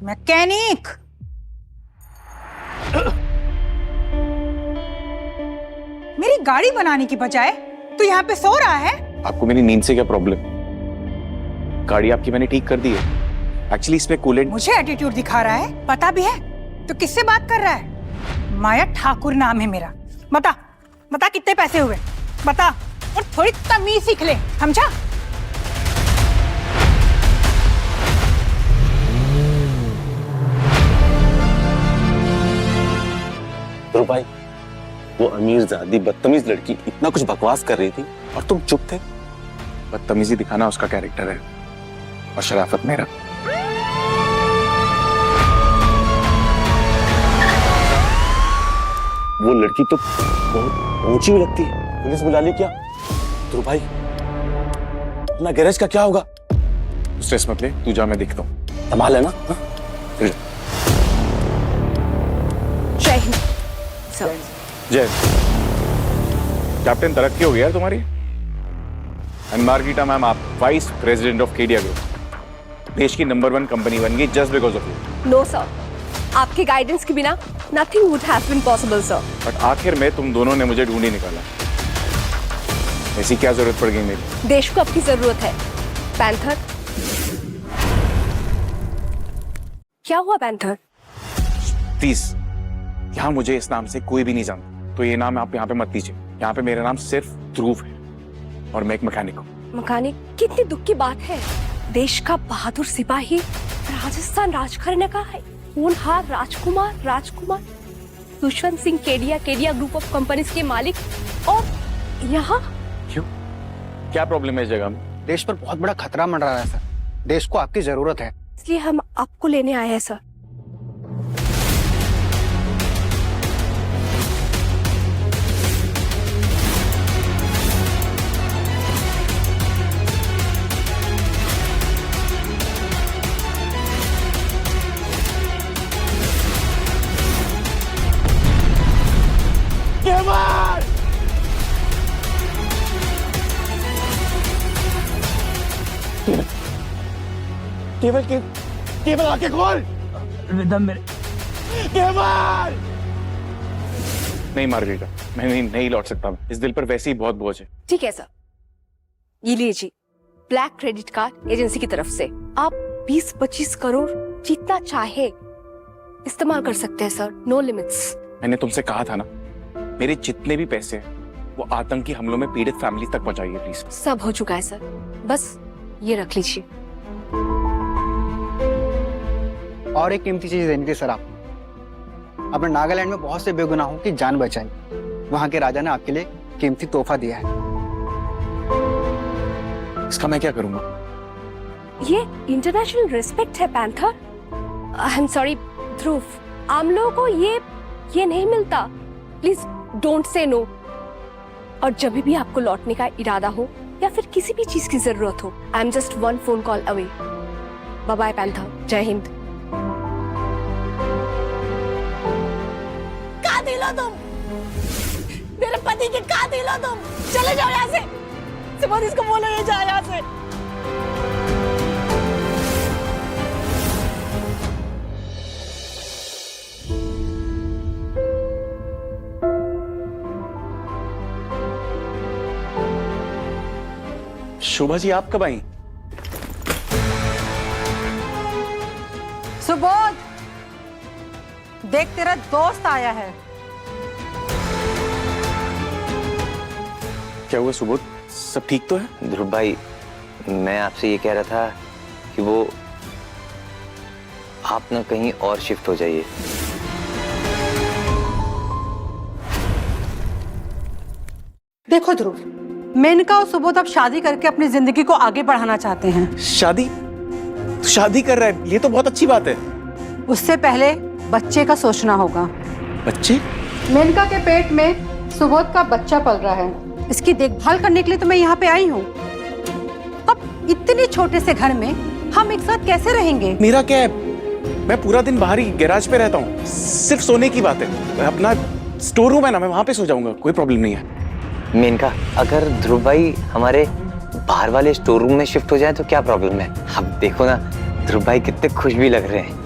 Mechanic. मेरी गाड़ी बनाने की बजाय तू यहाँ पे सो रहा है। आपको मेरी नींद से क्या प्रॉब्लम? गाड़ी आपकी मैंने ठीक कर दी है। एक्चुअली इसमें कूलेंट। मुझे एटीट्यूड दिखा रहा है, पता भी है तो किससे बात कर रहा है? माया ठाकुर नाम है मेरा। बता बता कितने पैसे हुए, बता, और थोड़ी तमीज सीख ले, समझा? ध्रुव भाई, वो अमीरजादी बदतमीज लड़की इतना कुछ बकवास कर रही थी और तुम चुप थे। बदतमीजी दिखाना उसका कैरेक्टर है और शराफत मेरा। वो लड़की तो बहुत ऊंची भी लगती है। पुलिस बुला ली क्या? ध्रुव भाई, अपना गैरेज का क्या होगा? स्ट्रेस मत ले, तू जा, मैं देखता हूँ। संभाल है ना? जय हिंद सर। जय कैप्टन, तरक्की हो गई यार तुम्हारी। एंड मार्गिटा मैम, आप vice president of Kedia group, देश की नंबर 1 कंपनी बन गई just because of you. No sir, आपके गाइडेंस के बिना nothing would have been possible sir. But आखिर में तुम दोनों ने मुझे ढूंढ ही निकाला। ऐसी क्या जरूरत पड़ गई मेरी? देश को आपकी जरूरत है। पैंथर, क्या हुआ पैंथर? प्लीज, यहाँ मुझे इस नाम से कोई भी नहीं जानता, तो ये नाम आप यहाँ पे मत दीजिए। यहाँ पे मेरा नाम सिर्फ ध्रुव है और मैं एक मैकेनिक हूँ। मैकेनिक? कितनी दुख की बात है। देश का बहादुर सिपाही, राजस्थान राज करने का है, होनहार राजकुमार Dushyant Singh Kedia group of companies के मालिक, और यहाँ क्यों? क्या प्रॉब्लम है इस जगह में? देश पर बहुत बड़ा खतरा मंडरा रहा है सर। देश को आपकी जरूरत है, इसलिए हम आपको लेने आए हैं सर। केवल आके खोल। केवल! नहीं मार्गरीटा, मैं नहीं लौट सकता। इस दिल पर वैसे ही बहुत बोझ है। ठीक है सर, ये लीजिए ब्लैक क्रेडिट कार्ड एजेंसी की तरफ से। आप 20-25 करोड़ जितना चाहे इस्तेमाल कर सकते हैं सर, नो लिमिट्स। मैंने तुमसे कहा था ना, मेरे जितने भी पैसे हैं वो आतंकी हमलों में पीड़ित फैमिली तक पहुंचाइए प्लीज। सब हो चुका है सर, बस ये रख लीजिए। और एक कीमती चीज देनी थी सर आपको। आपने नागालैंड में बहुत से बेगुनाहों की जान बचाई, वहां के राजा ने आपके लिए कीमती तोहफा दिया है। इसका मैं क्या करूंगा? ये इंटरनेशनल रिस्पेक्ट है panther. I am sorry Dhruv, आम लोगों को ये नहीं मिलता। Please don't say no. और जब भी आपको लौटने का इरादा हो या फिर किसी भी चीज की जरूरत हो, I am just 1 phone call away. Bye bye panther, जय हिंद। कातिल हो तुम, मेरे पति के कातिल हो तुम। चले जाओ यहाँ से, सुबह इसको बोलो ये जाए यहाँ से। शोभा जी, आप कब आई? सुबोध, देख तेरा दोस्त आया है। क्या हुआ सुबोध, सब ठीक तो है? ध्रुव भाई, मैं आपसे ये कह रहा था कि वो आप ना कहीं और शिफ्ट हो जाइए। देखो ध्रुव, मेनका और सुबोध अब शादी करके अपनी जिंदगी को आगे बढ़ाना चाहते हैं। शादी? तो शादी कर रहा है, ये तो बहुत अच्छी बात है। उससे पहले बच्चे का सोचना होगा। बच्चे? मेनका के पेट में सुबोध का बच्चा पल रहा है, इसकी देखभाल करने के लिए तो मैं यहाँ पे आई हूँ। अब इतने छोटे से घर में हम एक साथ कैसे रहेंगे? मेरा क्या है, मैं पूरा दिन बाहर ही गैराज पे रहता हूँ। सिर्फ सोने की बात है, अपना स्टोर रूम है ना, मैं वहां पे सो जाऊंगा, कोई प्रॉब्लम नहीं है। मेनका, अगर ध्रुव भाई हमारे बाहर वाले स्टोर रूम में शिफ्ट हो जाए तो क्या प्रॉब्लम है? अब देखो ना, ध्रुव भाई कितने खुश भी लग रहे हैं।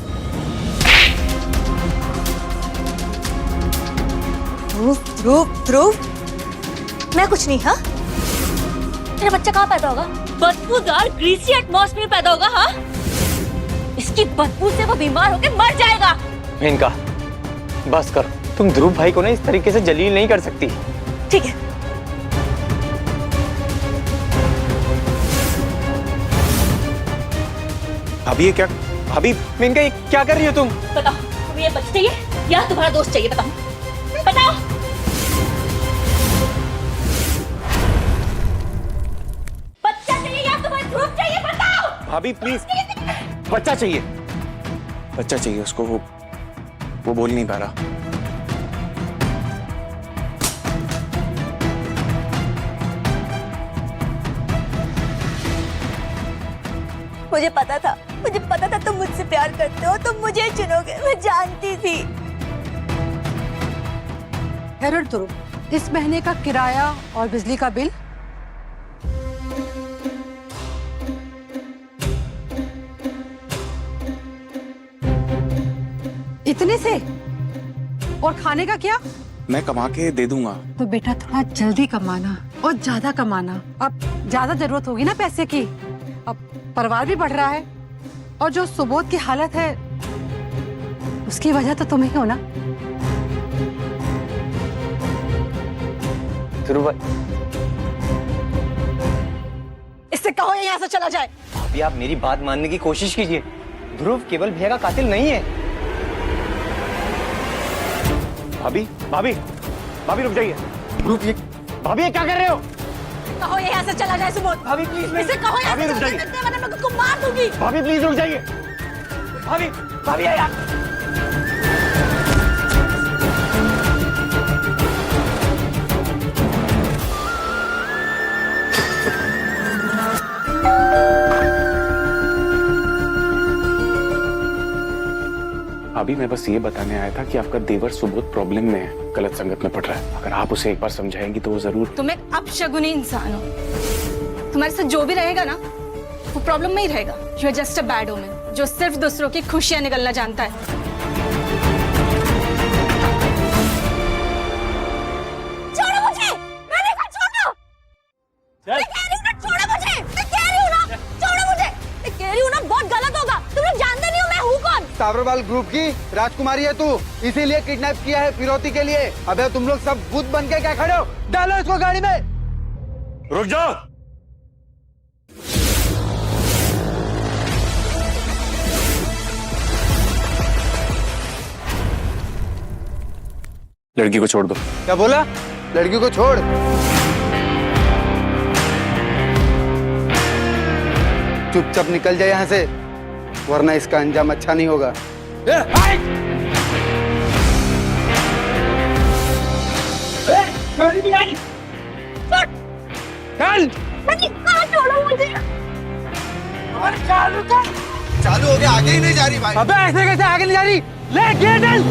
ध्रुव मैं कुछ नहीं। हाँ, मेरा बच्चा कहाँ पैदा होगा? बदबूदार ग्रीसी एटमॉस्फेयर में पैदा होगा। हाँ, इसकी बदबू से वो बीमार होकर मर जाएगा। मेनका, बस कर। तुम ध्रुव भाई को ना इस तरीके से जलील नहीं कर सकती। ठीक है, भाभी ये क्या? भाभी मेनका, ये क्या कर रही हो तुम? बताओ, तुम्हें ये बच्चा चाहिए या तुम्हारा दोस्त चाहिए? बताओ बताओ। बच्चा चाहिए या तुम्हारा ध्रुव चाहिए? बताओ भाभी प्लीज, बच्चा चाहिए, बच्चा चाहिए उसको। वो बोल नहीं पा रहा। मुझे पता था तुम मुझसे प्यार करते हो, तुम मुझे चुनोगे, मैं जानती थी। हेरर ध्रुव, इस महीने का किराया और बिजली का बिल। इतने से? और खाने का क्या? मैं कमा के दे दूंगा। तो बेटा थोड़ा जल्दी कमाना और ज्यादा कमाना। अब ज्यादा जरूरत होगी ना पैसे की। अब परिवार भी बढ़ रहा है और जो सुबोध की हालत है उसकी वजह तो तुम ही हो ना। ध्रुव भाई, इससे कहो ये यहाँ से चला जाए। अभी आप मेरी बात मानने की कोशिश कीजिए। ध्रुव केवल भैया का कातिल नहीं है। भाभी भाभी भाभी रुक जाइए। रुकिए भाभी, ये क्या कर रहे हो? कहो ये यहाँ से चला जाए सुबोध। भाभी प्लीज, इसे कहो यहाँ भाभी से रुक चला जाइए। जाए, वरना मैं तुमको मार दूंगी। भाभी प्लीज रुक जाइए। भाभी भाभी यार। भाभी मैं बस ये बताने आया था कि आपका देवर सुबोध प्रॉब्लम में है, गलत संगत में पड़ रहा है। अगर आप उसे एक बार समझाएंगी तो वो जरूर। तुम एक अपशगुनी इंसान हो। तुम्हारे साथ जो भी रहेगा ना वो प्रॉब्लम में ही रहेगा। You are just a bad omen जो सिर्फ दूसरों की खुशियां निगलना जानता है। छोड़ो मुझे, मैंने कहा छोड़ो। मैं कह रही हूँ ना छोड़ो मुझे, मैं कह रही हूँ ना छोड़ो मुझे, मैं कह रही हूँ ना बहुत गलत होगा। तुम लोग जानते नहीं हो मैं हूँ कौन। साबरवाल ग्रुप की राजकुमारी है तू, इसीलिए किडनैप किया है फिरौती के लिए। अबे तुम लोग सब भूत बन के क्या खड़े हो? डालो इसको गाड़ी में। रुक जाओ। लड़की को छोड़ दो। क्या बोला? लड़की को छोड़? चुपचाप निकल जाए यहाँ से, वरना इसका अंजाम अच्छा नहीं होगा। छोड़ो मुझे। चालू हो गया, आगे ही नहीं जा रही भाई। अबे ऐसे कैसे आगे नहीं जा रही? ले गियर डाल।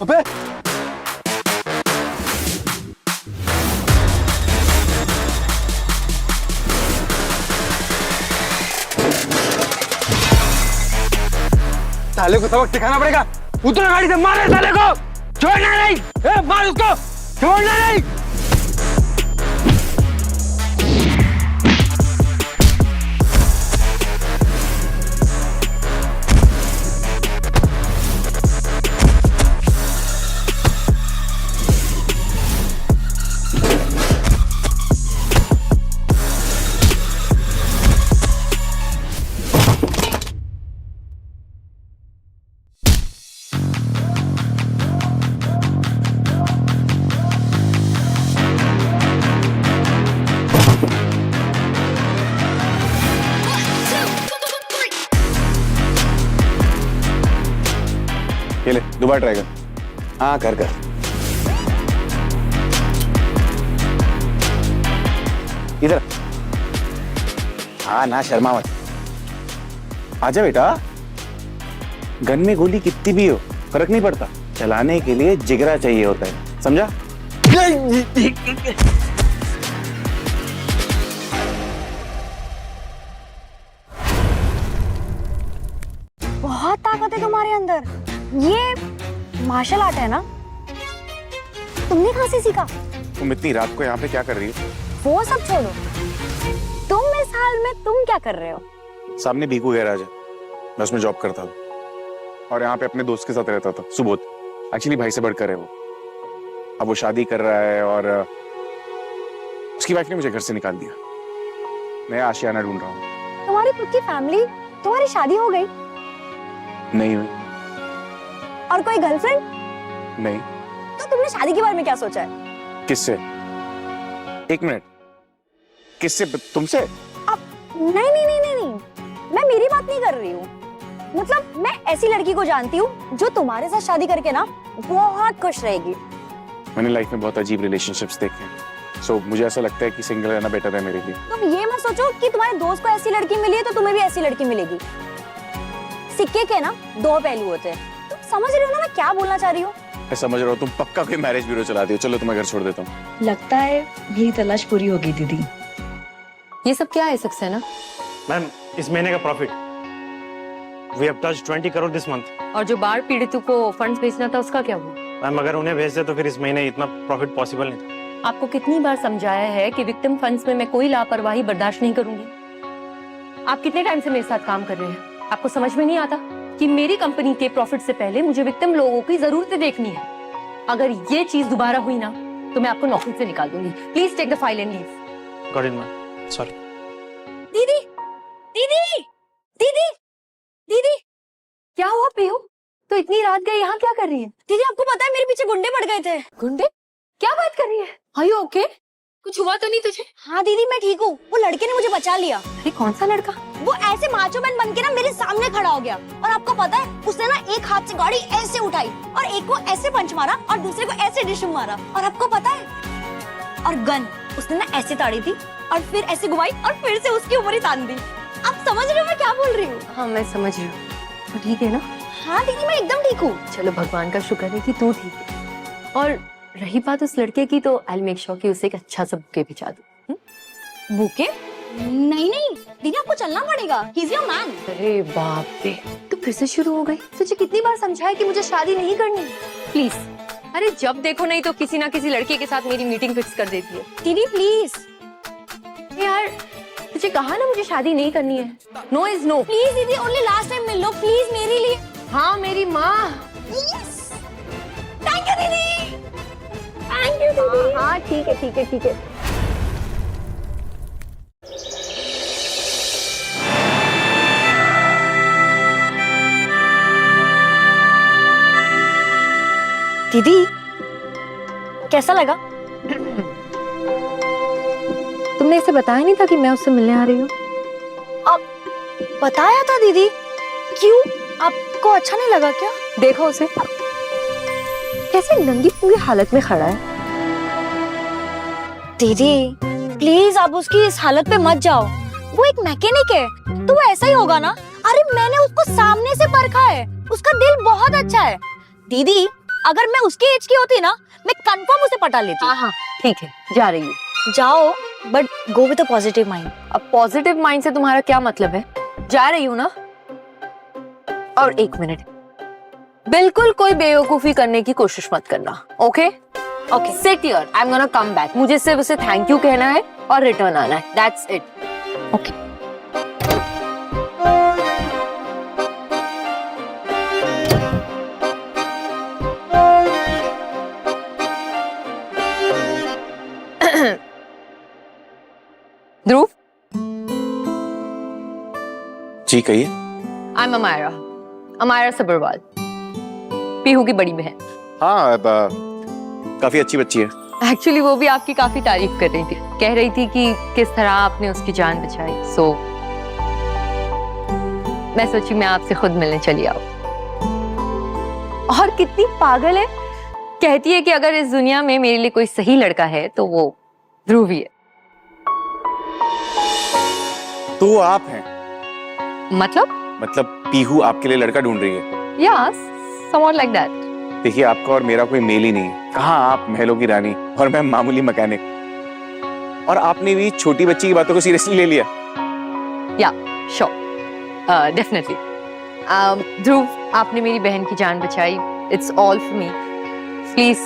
अबे साले को सबक सिखाना पड़ेगा। उतरो गाड़ी से, मारे साले को। छोड़ना नहीं। मार उसको, छोड़ना नहीं। ये ले, दोबारा ट्राई कर। हाँ कर कर। इधर। हाँ ना शर्मा मत। आजा बेटा। गन में गोली कितनी भी हो फर्क नहीं पड़ता, चलाने के लिए जिगरा चाहिए होता है, समझा? बहुत ताकत है तुम्हारे अंदर। ये मार्शल आर्ट है ना? तुमने कहाँ से सीखा? तुम इतनी रात को यहाँ पे क्या कर रही हो? वो सब छोड़ो, तुम इस हाल में तुम क्या कर रहे हो? सामने भीखू गैराज है, मैं उसमें जॉब करता हूँ और यहाँ पे अपने दोस्त के साथ रहता था, सुबोध। एक्चुअली भाई से बढ़कर है वो। अब वो शादी कर रहा है और उसकी वाइफ ने मुझे घर से निकाल दिया। मैं आशियाना ढूंढ रहा हूँ। तुम्हारी खुद की फैमिली, तुम्हारी शादी हो गई? नहीं हुई। और कोई गर्लफ्रेंड? नहीं। तो तुमने शादी के बारे में क्या सोचा है? किससे? एक मिनट, किससे? तुमसे? अब नहीं, मैं मेरी बात नहीं कर रही हूँ। मतलब मैं ऐसी लड़की को जानती हूँ जो तुम्हारे साथ शादी करके ना बहुत खुश रहेगी। मैंने लाइफ में बहुत अजीब रिलेशनशिप्स देखे हैं, सो मुझे ऐसा लगता है कि सिंगल रहना बेटर है मेरे लिए। तुम ये मत सोचो कि तुम्हारे दोस्त को ऐसी लड़की मिली है तो तुम्हें भी ऐसी लड़की मिलेगी। सिक्के के ना दो पहलू होते हैं। तुम समझ रही हो ना मैं क्या बोलना चाह रही हूँ? मैं समझ रहा हूँ, तुम पक्का कोई मैरिज ब्यूरो चलाती हो। चलो तुम्हें घर छोड़ देता हूँ। लगता है मेरी तलाश पूरी हो गई दीदी। ये सब क्या है सक्सेना? मैम, इस महीने का profit we have touched 20 crore this month. और जो बाढ़ पीड़ितों को फंड्स भेजना था उसका क्या हुआ? मैम, अगर उन्हें भेज दे तो फिर इस महीने इतना प्रॉफिट पॉसिबल नहीं था। आपको कितनी बार समझाया है कि विक्टिम फंड्स में मैं कोई लापरवाही बर्दाश्त नहीं करूंगी। आप कितने टाइम से मेरे साथ काम कर रहे हैं? आपको समझ में नहीं आता कि मेरी कंपनी के प्रॉफिट से पहले मुझे विक्टिम लोगों की जरूरतें देखनी है। अगर ये चीज दोबारा हुई ना तो मैं आपको नौकरी से निकाल दूंगी। Please take the file and leave. Got it ma'am, sorry. दीदी, दीदी, दीदी, दीदी, क्या हुआ पीहू? तो इतनी रात गए यहाँ क्या कर रही है? दीदी आपको पता है मेरे पीछे गुंडे पड़ गए थे। गुंडे? क्या बात कर रही है? Are you okay? कुछ हुआ तो नहीं तुझे? हाँ दीदी मैं ठीक हूँ। वो लड़के ने मुझे बचा लिया। अरे कौन सा लड़का? वो ऐसे माचो मैन बन के ना मेरे सामने खड़ा हो गया और आपको पता है उसने ना एक हाथ से गाड़ी ऐसे उठाई और एक को ऐसे पंच मारा और दूसरे को ऐसे डिशम मारा। और आपको पता है और गन उसने ना ऐसे ताड़ी थी और फिर ऐसे घुमाई और फिर से उसकी ऊपर ही तान दी। आप समझ रहे हो मैं क्या बोल रही हूँ? हाँ मैं समझ रही हूँ। तो ठीक है ना? हाँ दीदी मैं एकदम ठीक हूँ। चलो भगवान का शुक्र है कि तू ठीक है। और रही बात उस लड़के की तो आई मेक श्योर कि उसे एक अच्छा सा बुके भिजा दूं। बुके? नहीं दीदी आपको चलना पड़ेगा। He is your man. अरे बाप रे, तू फिर से शुरू हो गई। तुझे कितनी बार समझाया कि मुझे शादी नहीं करनी? प्लीज। अरे जब देखो नहीं तो किसी ना किसी लड़के के साथ मेरी मीटिंग फिक्स कर देती है। दीदी प्लीज। यार तुझे कहा ना मुझे शादी नहीं करनी है। No is no. प्लीज दीदी ओनली लास्ट टाइम मिल लो प्लीज मेरे लिए। हाँ मेरी माँ। थैंक यू दीदी। थैंक यू दीदी। हाँ ठीक है ठीक है ठीक है। दीदी कैसा लगा? तुमने इसे बताया नहीं था कि मैं उससे मिलने आ रही हूँ? अब बताया था दीदी। क्यों आपको अच्छा नहीं लगा क्या? देखो उसे कैसे नंगी पूरी हालत में खड़ा है। दीदी प्लीज आप उसकी इस हालत पे मत जाओ। वो एक मैकेनिक है तो वो ऐसा ही होगा ना। अरे मैंने उसको सामने से परखा है, उसका दिल बहुत अच्छा है। दीदी अगर मैं उसकी एज की होती ना मैं कंफर्म उसे पटा लेती। हाँ ठीक है जा रही हूँ। जाओ but go with a positive mind. अब पॉजिटिव माइंड से तुम्हारा क्या मतलब है? जा रही हूँ ना। और एक मिनट, बिल्कुल कोई बेवकूफी करने की कोशिश मत करना। Okay okay sit here, I am gonna come back. मुझे सिर्फ उसे थैंक यू कहना है और रिटर्न आना है। That's it. ओके ध्रुव। जी कहिए। आई एम अमायरा सबरवाल, पीहू की बड़ी बहन। हाँ काफी अच्छी बच्ची है। एक्चुअली वो भी आपकी काफी तारीफ कर रही थी, कह रही थी कि किस तरह आपने उसकी जान बचाई। सो मैं सोची मैं आपसे खुद मिलने चली आऊं। और कितनी पागल है, कहती है कि अगर इस दुनिया में मेरे लिए कोई सही लड़का है तो वो ध्रुव ही है। तो वो आप हैं? मतलब पीहू आपके लिए लड़का ढूंढ रही है? Yes, somewhat like that. देखिए आपका और मेरा कोई मेल ही नहीं है। कहाँ आप महलों की रानी और मैं मामूली मैकेनिक। और आपने भी छोटी बच्ची की बातों को सीरियसली ले लिया? या श्योर, डेफिनेटली। ध्रुव आपने मेरी बहन की जान बचाई, it's all for me. Please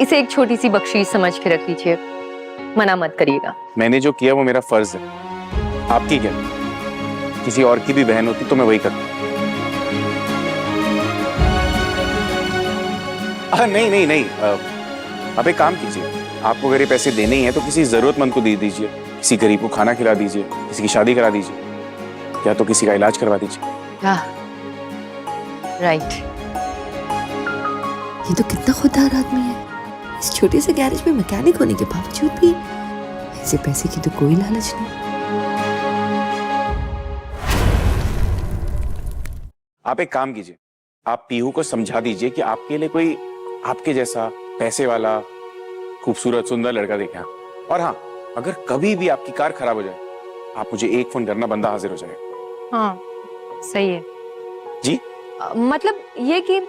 इसे एक छोटी सी बख्शीश समझ के रख लीजिए, मना मत करिएगा। मैंने जो किया वो मेरा फर्ज है, आपकी क्या? किसी और की भी बहन होती तो मैं वही करता। नहीं नहीं नहीं, आप एक काम कीजिए, आपको अगर ये पैसे देने ही हैं तो किसी जरूरतमंद को दे दीजिए, किसी गरीब को खाना खिला दीजिए, किसी की शादी करा दीजिए, या तो किसी का इलाज करवा दीजिए। हाँ राइट। ये तो कितना खुददार आदमी है, इस छोटे से गैरेज में मैकेनिक होने के बावजूद भी ऐसे पैसे की तो कोई लालच नहीं। आप एक काम कीजिए, आप पीहू को समझा दीजिए कि आपके लिए कोई आपके जैसा पैसे वाला खूबसूरत सुंदर लड़का देखें। और हाँ, अगर कभी भी आपकी कार खराब हो जाए, आप मुझे एक फोन करना, बंदा हाजिर हो जाएगा। हाँ सही है जी। मतलब ये कि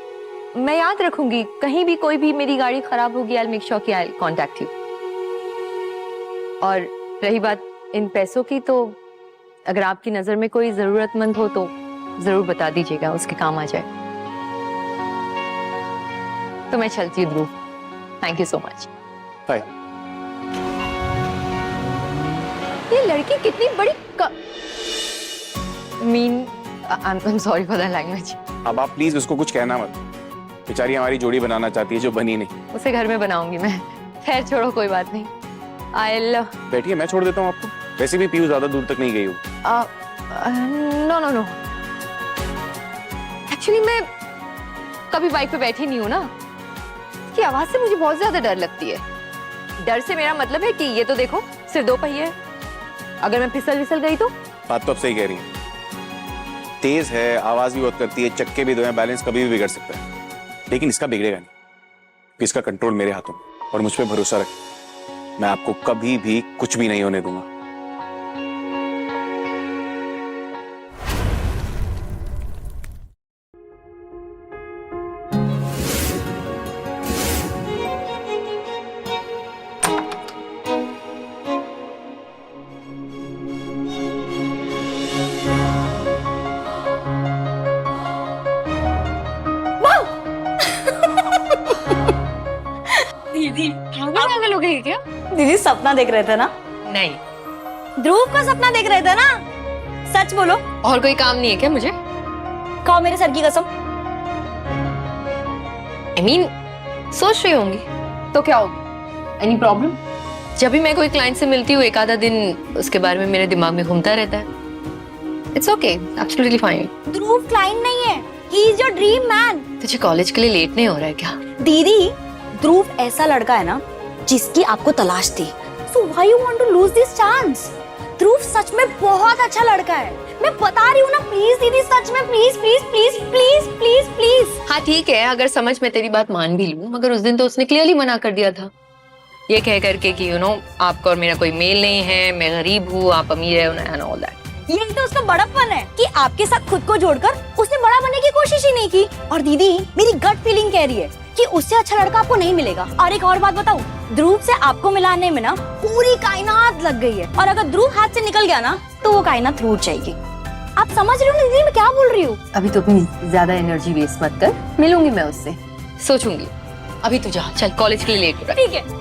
मैं याद रखूंगी, कहीं भी कोई भी मेरी गाड़ी खराब होगी, आई विल मेक श्योर कि आई विल कांटेक्ट यू। और रही बात इन पैसों की, तो अगर आपकी नजर में कोई जरूरतमंद हो तो जरूर बता दीजिएगा, उसके काम आ जाए। तो मैं चलती हूँ Dhruv, thank you so much. Bye. ये लड़की कितनी बड़ी I am sorry for the language. अब आप प्लीज उसको कुछ कहना मत, बेचारी हमारी जोड़ी बनाना चाहती है जो बनी नहीं। उसे घर में बनाऊंगी मैं। खैर छोड़ो, कोई बात नहीं। I'll बैठिए, मैं छोड़ देता हूँ आपको, वैसे भी पीयू ज्यादा दूर तक नहीं गई हो। नो नो नो, एक्चुअली मैं कभी बाइक पे बैठी नहीं हूँ ना, की आवाज से मुझे बहुत ज्यादा डर लगती है। डर से मेरा मतलब है कि ये तो देखो सिर्फ 2 पहिए है, अगर मैं फिसल विसल गई तो। बात तो आप सही कह रही हैं, तेज है, आवाज भी बहुत करती है, चक्के भी 2 हैं, बैलेंस कभी भी बिगड़ सकता है, लेकिन इसका बिगड़ेगा नहीं, क्योंकि इसका कंट्रोल मेरे हाथों में। और मुझ पे भरोसा रखें, मैं आपको कभी भी कुछ भी नहीं होने दूंगा। दीदी पागल हो गई क्या? दीदी सपना देख रहे थे ना? नहीं। ध्रुव का सपना देख रहे थे ना? सच बोलो। और कोई काम नहीं है क्या मुझे? खाओ मेरे सर की कसम। I mean, सोच रही होंगी तो क्या होगी? Any problem? जब भी मैं कोई क्लाइंट से मिलती हूँ, एक आधा दिन उसके बारे में मेरे दिमाग में घूमता रहता है। It's okay, absolutely fine. Dhruv client नहीं है, he is your dream man. तुझे कॉलेज के लिए लेट नहीं हो रहा है क्या? दीदी, ध्रुव ऐसा लड़का है ना जिसकी आपको तलाश थी। So why you want to lose this chance? ध्रुव सच में बहुत अच्छा लड़का है, मैं बता रही हूँ ना। प्लीज दीदी, सच में, please please please please please please. हाँ ठीक है, अगर समझ में तेरी बात मान भी लूं, मगर उस दिन तो उसने क्लियरली मना कर दिया था, ये कह करके कि यू नो आपका और मेरा कोई मेल नहीं है, मैं गरीब हूँ, आप अमीर है, एंड ऑल दैट। यही तो उसका बड़प्पन है कि आपके साथ खुद को जोड़कर उसने बड़ा बनने की कोशिश ही नहीं की। और दीदी, मेरी गट फीलिंग कह रही है कि उससे अच्छा लड़का आपको नहीं मिलेगा। और एक और बात बताऊं, ध्रुव से आपको मिलाने में ना पूरी कायनात लग गई है, और अगर ध्रुव हाथ से निकल गया ना तो वो कायनात टूट जाएगी। आप समझ रहे हो ना दीदी मैं क्या बोल रही हूँ? अभी तो अपनी ज्यादा एनर्जी वेस्ट मत कर, मिलूंगी मैं उससे, सोचूंगी। अभी तू जा, चल कॉलेज के लिए लेट हो रहा है। ठीक है।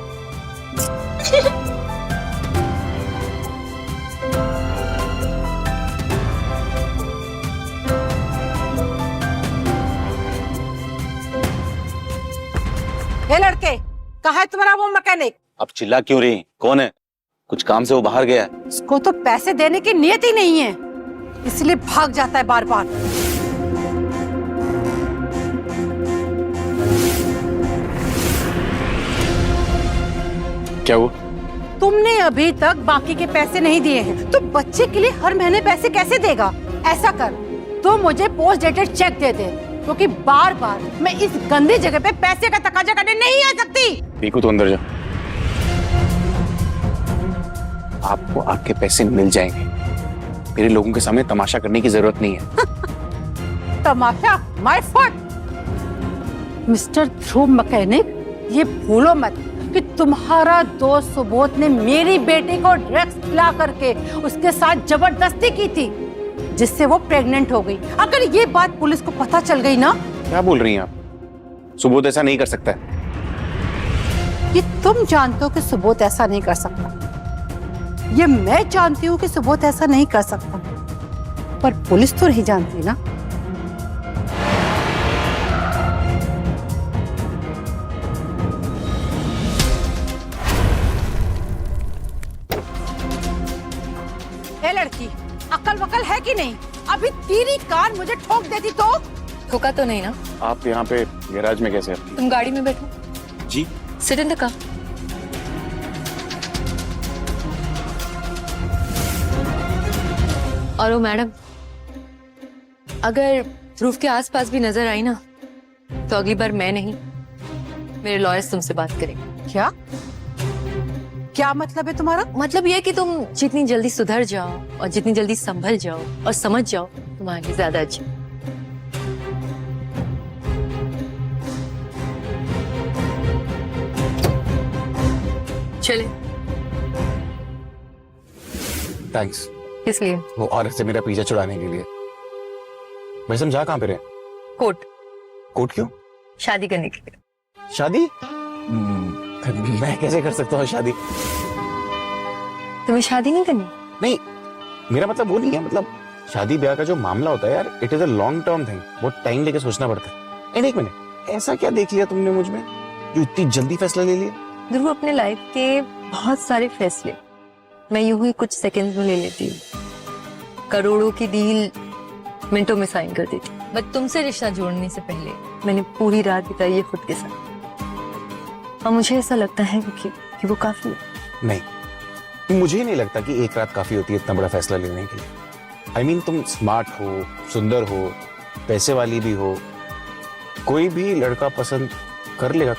ये लड़के, कहाँ है तुम्हारा वो मैकेनिक? अब चिल्ला क्यों रही? कौन है? कुछ काम से वो बाहर गया है। उसको तो पैसे देने की नियत ही नहीं है, इसलिए भाग जाता है बार बार। क्या हुआ? तुमने अभी तक बाकी के पैसे नहीं दिए हैं, तो बच्चे के लिए हर महीने पैसे कैसे देगा? ऐसा कर, तो मुझे पोस्ट डेटेड चेक दे दे, क्योंकि बार बार मैं इस गंदी जगह पे पैसे का तकाजा करने नहीं आ सकती। पीकू तो अंदर जा, आपको आपके पैसे मिल जाएंगे, मेरे लोगों के सामने तमाशा करने की जरूरत नहीं है। तमाशा? My foot. Mister Dhruv mechanic, ये भूलो मत कि तुम्हारा दोस्त सुबोध ने मेरी बेटी को ड्रग्स खिला करके उसके साथ जबरदस्ती की थी, जिससे वो प्रेग्नेंट हो गई। अगर ये बात पुलिस को पता चल गई ना। क्या बोल रही हैं आप? सुबोध ऐसा नहीं कर सकता है। ये तुम जानते हो कि सुबोध ऐसा नहीं कर सकता, ये मैं जानती हूँ कि सुबोध ऐसा नहीं कर सकता, पर पुलिस तो नहीं जानती ना। ए लड़की, अकल वकल है कि नहीं? अभी तेरी कार मुझे ठोक देती तो? ठोका तो नहीं ना? आप यहाँ पे गैराज में कैसे? तुम गाड़ी में बैठो। जी। Sit in the car. और वो मैडम, अगर ध्रुव के आसपास भी नजर आई ना, तो अगली बार मैं नहीं, मेरे लॉयर्स तुमसे बात करेंगे। क्या क्या मतलब है तुम्हारा? मतलब ये कि तुम जितनी जल्दी सुधर जाओ और जितनी जल्दी संभल जाओ और समझ जाओ, तुम्हारे लिए ज्यादा अच्छा। चले। थैंक्स। किस लिए? वो औरत से मेरा पीछा छुड़ाने के लिए। वैसे हम जा कहाँ पे रहे? कोर्ट। कोर्ट क्यों? शादी करने के लिए। शादी? मैं कैसे कर सकता हूँ शादी? तुम्हें शादी नहीं करनी? नहीं, मेरा मतलब वो नहीं है। मतलब शादी ब्याह का जो मामला होता है यार, it is a long term thing. बहुत टाइम लेके सोचना पड़ता है। एंड एक मिनट, ऐसा क्या देख लिया तुमने मुझ में जो इतनी जल्दी फैसला ले लिया? ध्रुव, अपने लाइफ के बहुत सारे फैसले मैं यूं ही कुछ सेकंड्स में ले लेती हूँ। करोड़ों की डील मिनटों में साइन कर देती। बट तुमसे रिश्ता जोड़ने से पहले मैंने पूरी रात बिताई है खुद के साथ, और मुझे ऐसा लगता है कि वो काफी है। नहीं, मुझे नहीं लगता कि एक रात काफी होती है इतना बड़ा फैसला लेने के लिए। I mean, तुम स्मार्ट हो, सुंदर हो, पैसे वाली भी हो, कोई भी लड़का पसंद कर लेगा।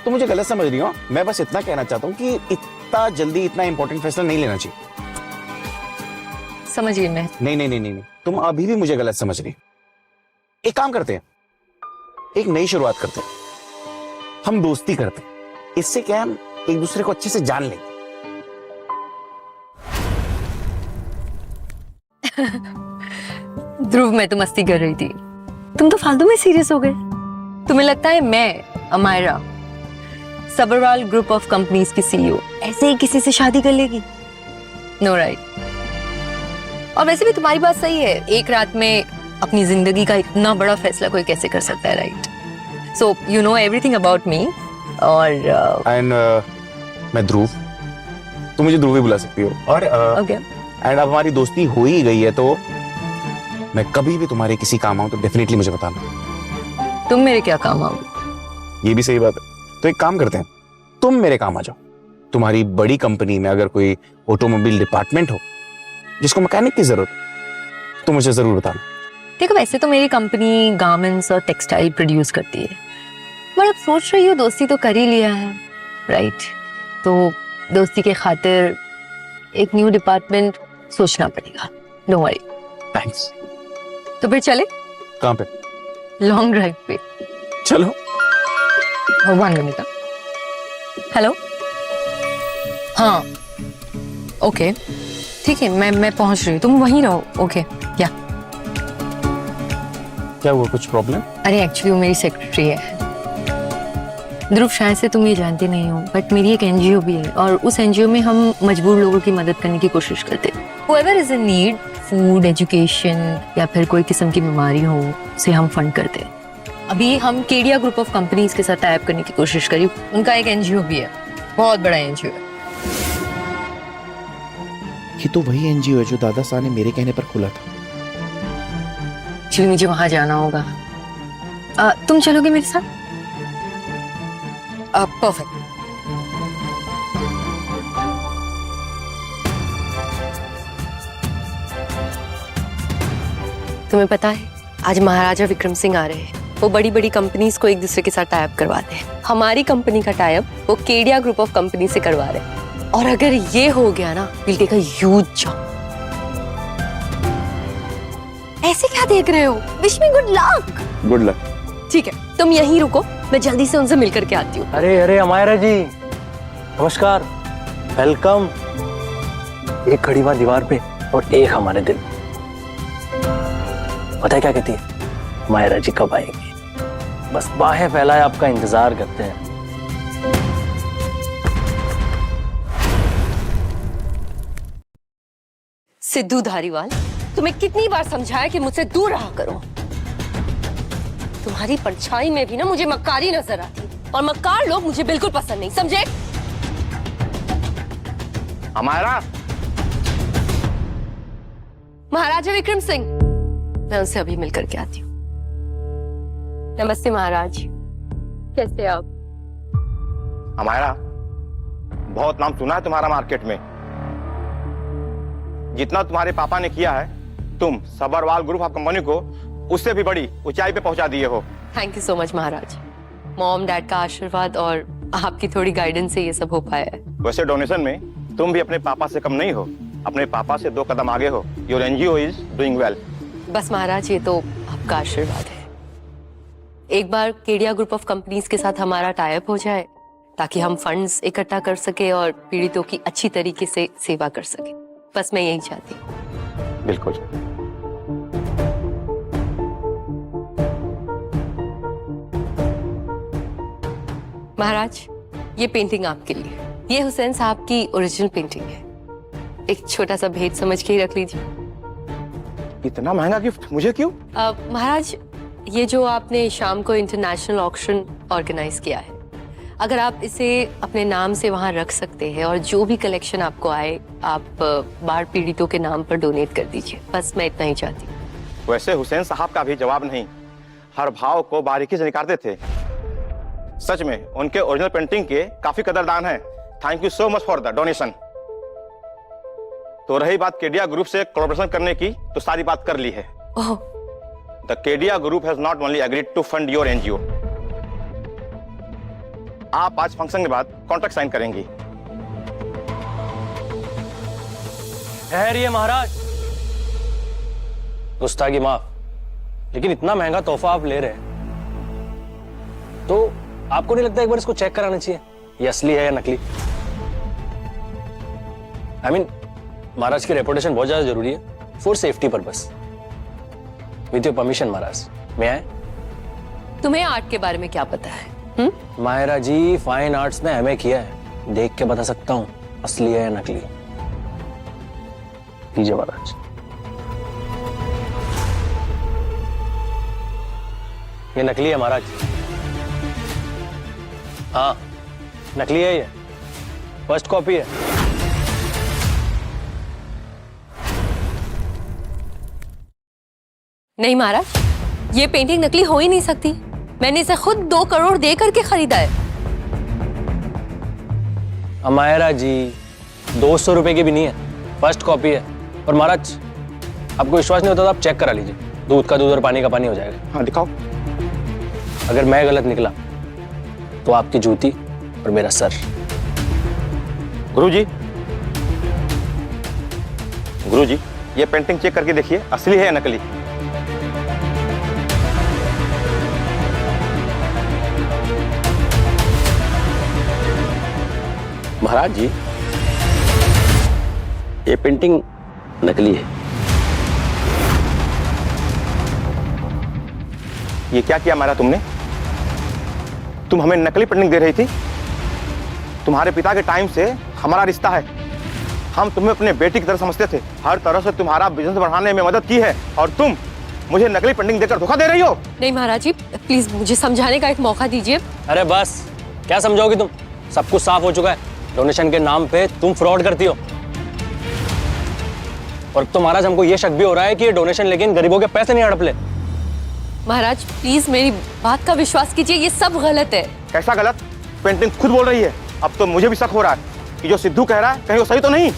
तो मुझे गलत समझ रही हो? मैं बस इतना कहना चाहता हूँ कि इतना जल्दी इतना इंपॉर्टेंट फैसला नहीं लेना चाहिए। समझिए मैं। नहीं नहीं नहीं नहीं, तुम अभी भी मुझे गलत समझ रही। एक काम करते हैं, एक नई शुरुआत करते हैं। हम दोस्ती करते हैं, इससे क्या हम एक दूसरे को अच्छे से जान लेंगे। ध्रुव, मैं तो मस्ती कर रही थी, तुम तो फालतू में सीरियस हो गए। तुम्हें लगता है मैं Amaira Sabharwal group of companies की सीईओ ऐसे ही किसी से शादी कर लेगी? No right. और वैसे भी तुम्हारी बात सही है, एक रात में अपनी जिंदगी का इतना बड़ा फैसला कोई कैसे कर सकता है, right? So you know everything about me. और एंड मैं ध्रुव, तुम मुझे ध्रुव ही बुला सकती हो। और ओके। एंड अब हमारी दोस्ती हो ही गई है, तो मैं कभी भी तुम्हारे किसी काम आऊं तो डेफिनेटली मुझे बताना। तुम मेरे क्या काम आओगे? ये भी सही बात है। तो एक काम करते हैं, तुम मेरे काम आ जाओ। तुम्हारी बड़ी कंपनी में अगर कोई ऑटोमोबाइल डिपार्टमेंट हो जिसको मैकेनिक की जरूरत तो मुझे जरूर बताना। देखो, वैसे तो मेरी कंपनी गारमेंट्स और टेक्सटाइल प्रोड्यूस करती है, पर अब सोच रही हूँ दोस्ती तो कर ही लिया है, राइट? तो दोस्ती के खातिर एक न्यू डिपार्टमेंट सोचना पड़ेगा। No worry. थैंक्स। तो फिर चले? कहाँ पे? लॉन्ग ड्राइव पे। चलो। 1 मिनट। हेलो। हाँ, ओके, ठीक है, मैं पहुंच रही हूँ, तुम वहीं रहो। ओके। क्या हुआ, कुछ प्रॉब्लम? अरे एक्चुअली वो मेरी सेक्रेटरी है। ध्रुव, शायद से तुम ये जानते नहीं हो, बट मेरी एक एनजीओ भी है, और उस एनजीओ में हम मजबूर लोगों की मदद करने की कोशिश करते हैं। Whoever is in need, food, education या फिर कोई किस्म की बीमारी हो, उसे हम फंड करते हैं। अभी हम केडिया ग्रुप ऑफ कंपनीज के साथ टाई अप करने की कोशिश करी। उनका एक एनजीओ भी है, बहुत बड़ा एनजीओ है। ये तो वही एनजीओ है जो दादा साहब ने मेरे कहने पर खोला था। एक्चुअली मुझे वहां जाना होगा। तुम चलोगे मेरे साथ? परफेक्ट। तुम्हें पता है, आज महाराजा विक्रम सिंह आ रहे हैं। वो बड़ी बड़ी कंपनीज को एक दूसरे के साथ टाई अप करवाते हैं। हमारी कंपनी का टाई अप वो केडिया ग्रुप ऑफ कंपनी से करवा रहे हैं, और अगर ये हो गया ना, we'll take a huge jump। ऐसे क्या देख रहे हो? Wish me good luck. Good luck. ठीक है, तुम यहीं रुको, मैं जल्दी से उनसे मिलकर के आती हूँ। अरे अरे अमायरा जी, नमस्कार, वेलकम। एक खड़ी वहां दीवार पे और एक हमारे दिल। पता है क्या कहती है? अमायरा जी कब आएंगे? बस बाहें फैलाए आपका इंतजार करते हैं। सिद्धू धारीवाल, तुम्हें कितनी बार समझाया कि मुझसे दूर रहा करो। तुम्हारी परछाई में भी ना मुझे मक्कारी नजर आती है, और मक्कार लोग मुझे बिल्कुल पसंद नहीं, समझे? हमारा महाराजा विक्रम सिंह, मैं उनसे अभी मिलकर के आती हूँ। नमस्ते महाराज, कैसे आप? हमारा बहुत नाम सुना है तुम्हारा मार्केट में। जितना तुम्हारे पापा ने किया है, तुम सबरवाल ग्रुप ऑफ कंपनी को उससे भी बड़ी ऊंचाई पे पहुंचा दिए हो। Thank you so much Maharaj. Mom dad का आशीर्वाद और आपकी थोड़ी गाइडेंस से ये सब हो पाया है। वैसे डोनेशन में तुम भी अपने पापा से कम नहीं हो, अपने पापा से 2 कदम आगे हो। Your NGO is doing well. बस महाराज, ये तो आपका आशीर्वाद है। एक बार केडिया ग्रुप ऑफ कंपनीज के साथ हमारा टाई अप हो जाए, ताकि हम फंड्स इकट्ठा कर सके और पीड़ितों की अच्छी तरीके से सेवा कर सके। बस मैं यही चाहती हूँ। बिल्कुल। महाराज, ये पेंटिंग आपके लिए। ये हुसैन साहब की ओरिजिनल पेंटिंग है। एक छोटा सा भेंट समझ के ही रख लीजिए। इतना महंगा गिफ्ट मुझे क्यों? महाराज, ये जो आपने शाम को इंटरनेशनल ऑक्शन ऑर्गेनाइज किया है, अगर आप इसे अपने नाम से वहां रख सकते हैं और जो भी कलेक्शन आपको आए, आप बाढ़ पीड़ितों के नाम पर डोनेट कर दीजिए। बस मैं इतना ही चाहती हूँ। वैसे हुसैन साहब का भी जवाब नहीं, हर भाव को बारीकी से निकालते थे। सच में उनके ओरिजिनल पेंटिंग के काफी कदरदान है। Thank you so much for the donation. तो रही बात केडिया ग्रुप से कोलैबोरेशन करने की, तो सारी बात कर ली है। Oh, the Kedia group has not only agreed to fund your NGO. आप आज फंक्शन के बाद कॉन्ट्रैक्ट साइन करेंगी। ठहरिए महाराज, गुस्ताखी माफ, लेकिन इतना महंगा तोहफा आप ले रहे हैं, तो आपको नहीं लगता एक बार इसको चेक कराना चाहिए, ये असली है या नकली? I mean, महाराज की रेपुटेशन बहुत ज्यादा जरूरी है for safety purpose. With your permission Maharaj, मैं आए? तुम्हें आर्ट के बारे में क्या पता है? मायरा जी, फाइन आर्ट्स में एमए किया है, देख के बता सकता हूँ असली है या नकली। लीजिए महाराज। ये नकली है महाराज। हाँ, नकली है, ये फर्स्ट कॉपी है। नहीं महाराज, ये पेंटिंग नकली हो ही नहीं सकती। मैंने इसे खुद 2 करोड़ दे करके खरीदा है। अमायरा जी, 200 रुपए की भी नहीं है, फर्स्ट कॉपी है। और महाराज, आपको विश्वास नहीं होता तो आप चेक करा लीजिए, दूध का दूध और पानी का पानी हो जाएगा। हाँ दिखाओ। अगर मैं गलत निकला तो आपकी जूती और मेरा सर। गुरुजी, गुरुजी, ये पेंटिंग चेक करके देखिए, असली है या नकली। महाराज जी, ये पेंटिंग नकली है। ये क्या किया मारा तुमने? तुम हमें नकली पेंटिंग दे रही थी। तुम्हारे पिता के टाइम से हमारा रिश्ता है। हम तुम्हें अपने बेटी की तरह समझते थे। हर तरह से तुम्हारा बिजनेस बढ़ाने में मदद की है, और तुम मुझे नकली पेंटिंग देकर धोखा दे रही हो। नहीं महाराज जी, प्लीज मुझे समझाने का एक मौका दीजिए। अरे बस, क्या समझाओगी तुम? सब कुछ साफ हो चुका है। डोनेशन के नाम पे तुम फ्रॉड करती हो, और तो महाराज हमको ये शक भी हो रहा है कि ये डोनेशन लेकिन गरीबों के पैसे नहीं हड़प ले। महाराज प्लीज मेरी बात का विश्वास कीजिए, ये सब गलत है। कैसा गलत? पेंटिंग खुद बोल रही है। अब तो मुझे भी शक हो रहा है कि जो सिद्धू कह रहा है कहीं वो सही तो नहीं।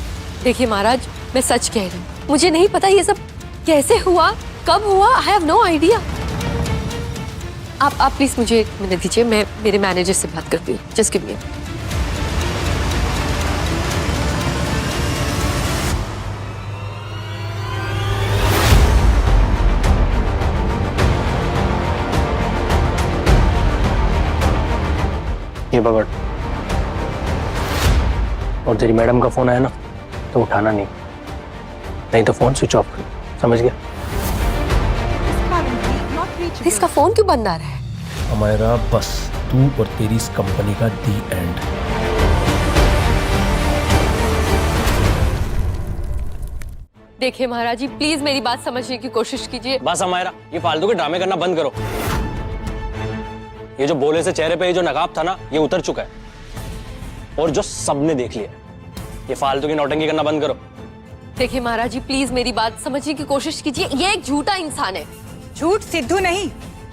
देखिए महाराज, मैं सच कह रही हूँ, मुझे नहीं पता ये सब कैसे हुआ, कब हुआ। I have no idea. आप प्लीज मुझे एक मिनट दीजिए, मैं मेरे मैनेजर से बात करती हूँ। Just give me. ये पकड़। और तेरी मैडम का फोन आया ना तो उठाना नहीं, नहीं तो फोन स्विच ऑफ कर। समझ गया? इसका फोन क्यों बंद आ रहा है? अमायरा, बस तू और तेरी इस कंपनी का दी एंड। देखिए महाराज जी, प्लीज मेरी बात समझने की कोशिश कीजिए। बस अमायरा, ये फालतू के ड्रामे करना बंद करो। ये जो बोले से चेहरे पे ये जो नकाब था ना, ये उतर चुका है और जो सबने देख लिया। ये फालतू की नौटंकी करना बंद करो। देखिए महाराज जी, प्लीज मेरी बात समझने की कोशिश कीजिए। ये एक झूठा इंसान है। झूठ सिद्धू नहीं,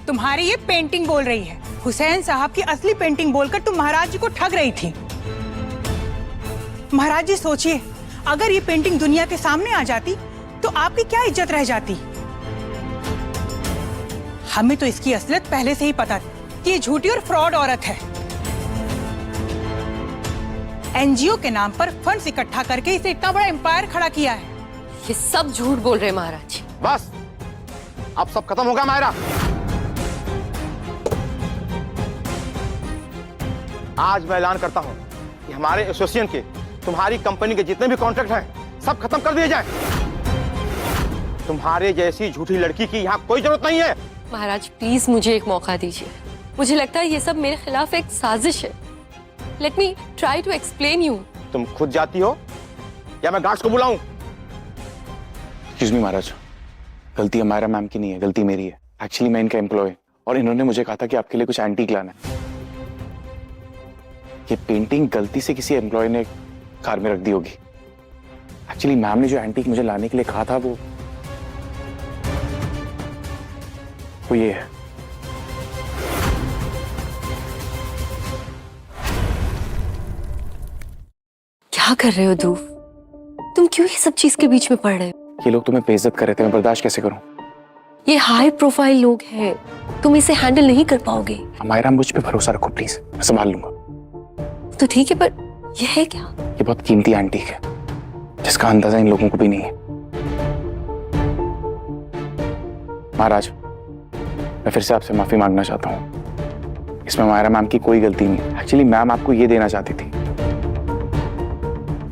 तुम्हारी ये पेंटिंग बोल रही है। हुसैन साहब की असली पेंटिंग बोलकर तुम महाराज जी को ठग रही थी। महाराज जी सोचिए, अगर ये पेंटिंग दुनिया के सामने आ जाती तो आपकी क्या इज्जत रह जाती। हमें तो इसकी असलियत पहले से ही पता थी कि ये झूठी और फ्रॉड औरत है। एनजीओ के नाम पर फंड्स इकट्ठा करके इसे इतना बड़ा एम्पायर खड़ा किया है। ये सब झूठ बोल रहे हैं महाराज जी। बस अब सब खत्म होगा मायरा। आज मैं ऐलान करता हूं कि हमारे एसोसिएशन के तुम्हारी कंपनी के जितने भी कॉन्ट्रैक्ट हैं सब खत्म कर दिए जाएं। तुम्हारे जैसी झूठी लड़की की यहाँ कोई जरूरत नहीं है। महाराज प्लीज मुझे एक मौका दीजिए। मुझे लगता है ये सब मेरे खिलाफ एक साजिश है। Let me try to explain you. तुम खुद जाती हो या मैं गार्ड्स को बुलाऊं? एक्सक्यूज मी महाराज, गलती हमारा मैम की नहीं है, गलती मेरी है। एक्चुअली मैं इनका एम्प्लॉय और इन्होंने मुझे कहा था कि आपके लिए कुछ एंटीक लाना है। ये पेंटिंग गलती से किसी एम्प्लॉय ने कार में रख दी होगी। एक्चुअली मैम ने जो एंटीक मुझे लाने के लिए कहा था वो ये है। क्या कर रहे हो ध्रुव? तुम क्यों ये सब चीज के बीच में पड़ रहे हो? ये लोग तुम्हें बेइज्जत कर रहे थे, मैं बर्दाश्त कैसे करूं? ये हाई प्रोफाइल लोग हैं, तुम इसे हैंडल नहीं कर पाओगे। हमारा मुझ पे भरोसा रखो प्लीज, मैं संभाल लूंगा। तो ठीक है, पर यह है क्या? ये बहुत कीमती एंटीक है जिसका अंदाजा इन लोगों को भी नहीं है। महाराज, मैं फिर से आपसे माफी मांगना चाहता हूँ। इसमें हमारा मैम की कोई गलती नहीं। एक्चुअली मैम आपको ये देना चाहती थी।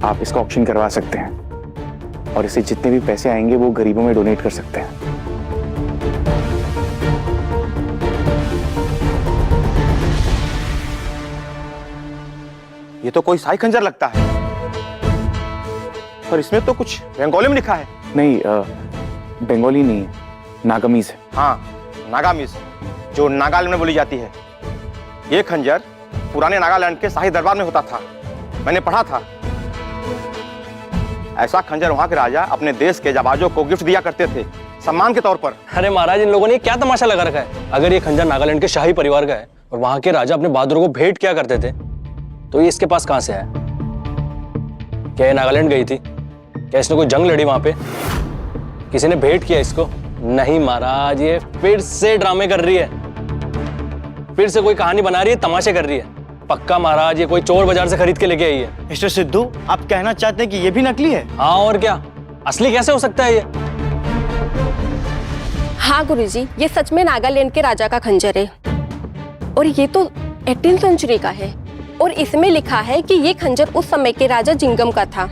आप इसका ऑक्शन करवा सकते हैं और इससे जितने भी पैसे आएंगे वो गरीबों में डोनेट कर सकते हैं। ये तो कोई साई खंजर लगता है और इसमें तो कुछ बंगाली में लिखा है। नहीं, बंगाली नहीं है, नागामीज है। हाँ, नागामीज, जो नागालैंड में बोली जाती है। ये खंजर पुराने नागालैंड के शाही दरबार में होता था, मैंने पढ़ा था। ऐसा खंजर वहां के राजा अपने देश के जाबाजों को गिफ्ट दिया करते थे, सम्मान के तौर पर। अरे महाराज, इन लोगों ने क्या तमाशा लगा रखा है? अगर ये खंजर नागालैंड के शाही परिवार का है और वहां के राजा अपने बहादुरों को भेंट किया करते थे, तो ये इसके पास कहां से आया? क्या ये नागालैंड गई थी? क्या इसने कोई जंग लड़ी वहां पे? किसी ने भेंट किया इसको? नहीं महाराज, ये फिर से ड्रामे कर रही है, फिर से कोई कहानी बना रही है, तमाशे कर रही है। पक्का महाराज ये कोई चोर बाजार से खरीद के लेके आई है। मिस्टर सिद्धू, आप कहना चाहते हैं कि ये भी नकली है? हाँ और क्या, असली कैसे हो सकता है ये? हाँ गुरुजी, ये सच में नागालैंड के राजा का खंजर है और ये तो 18वीं सेंचुरी का है और इसमें लिखा है कि ये खंजर उस समय के राजा जिंगम का था,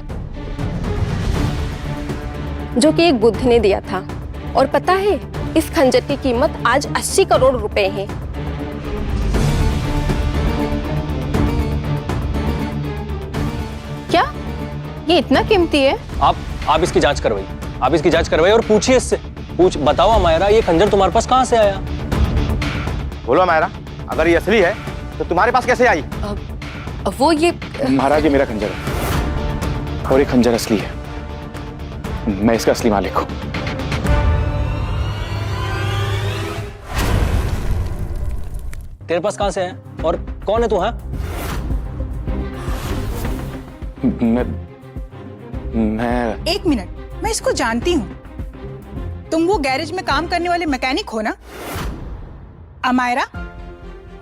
जो कि एक बुद्ध ने दिया था। और पता है, इस खंजर की कीमत आज 80 करोड़ रुपए है। क्या ये इतना कीमती है? आप इसकी जांच करवाइए, आप इसकी जांच करवाइए और पूछिए इससे। बताओ अमायरा, ये खंजर तुम्हारे पास कहां से आया? बोलो अमायरा, अगर ये असली है तो तुम्हारे पास कैसे आई? वो ये महाराज, ये मेरा खंजर है और ये खंजर असली है। मैं इसका असली मालिक हूं। तेरे पास कहां से है और कौन है तू? हाँ, मैं एक मिनट, मैं इसको जानती हूँ। तुम वो गैरेज में काम करने वाले मैकेनिक हो ना? अमायरा,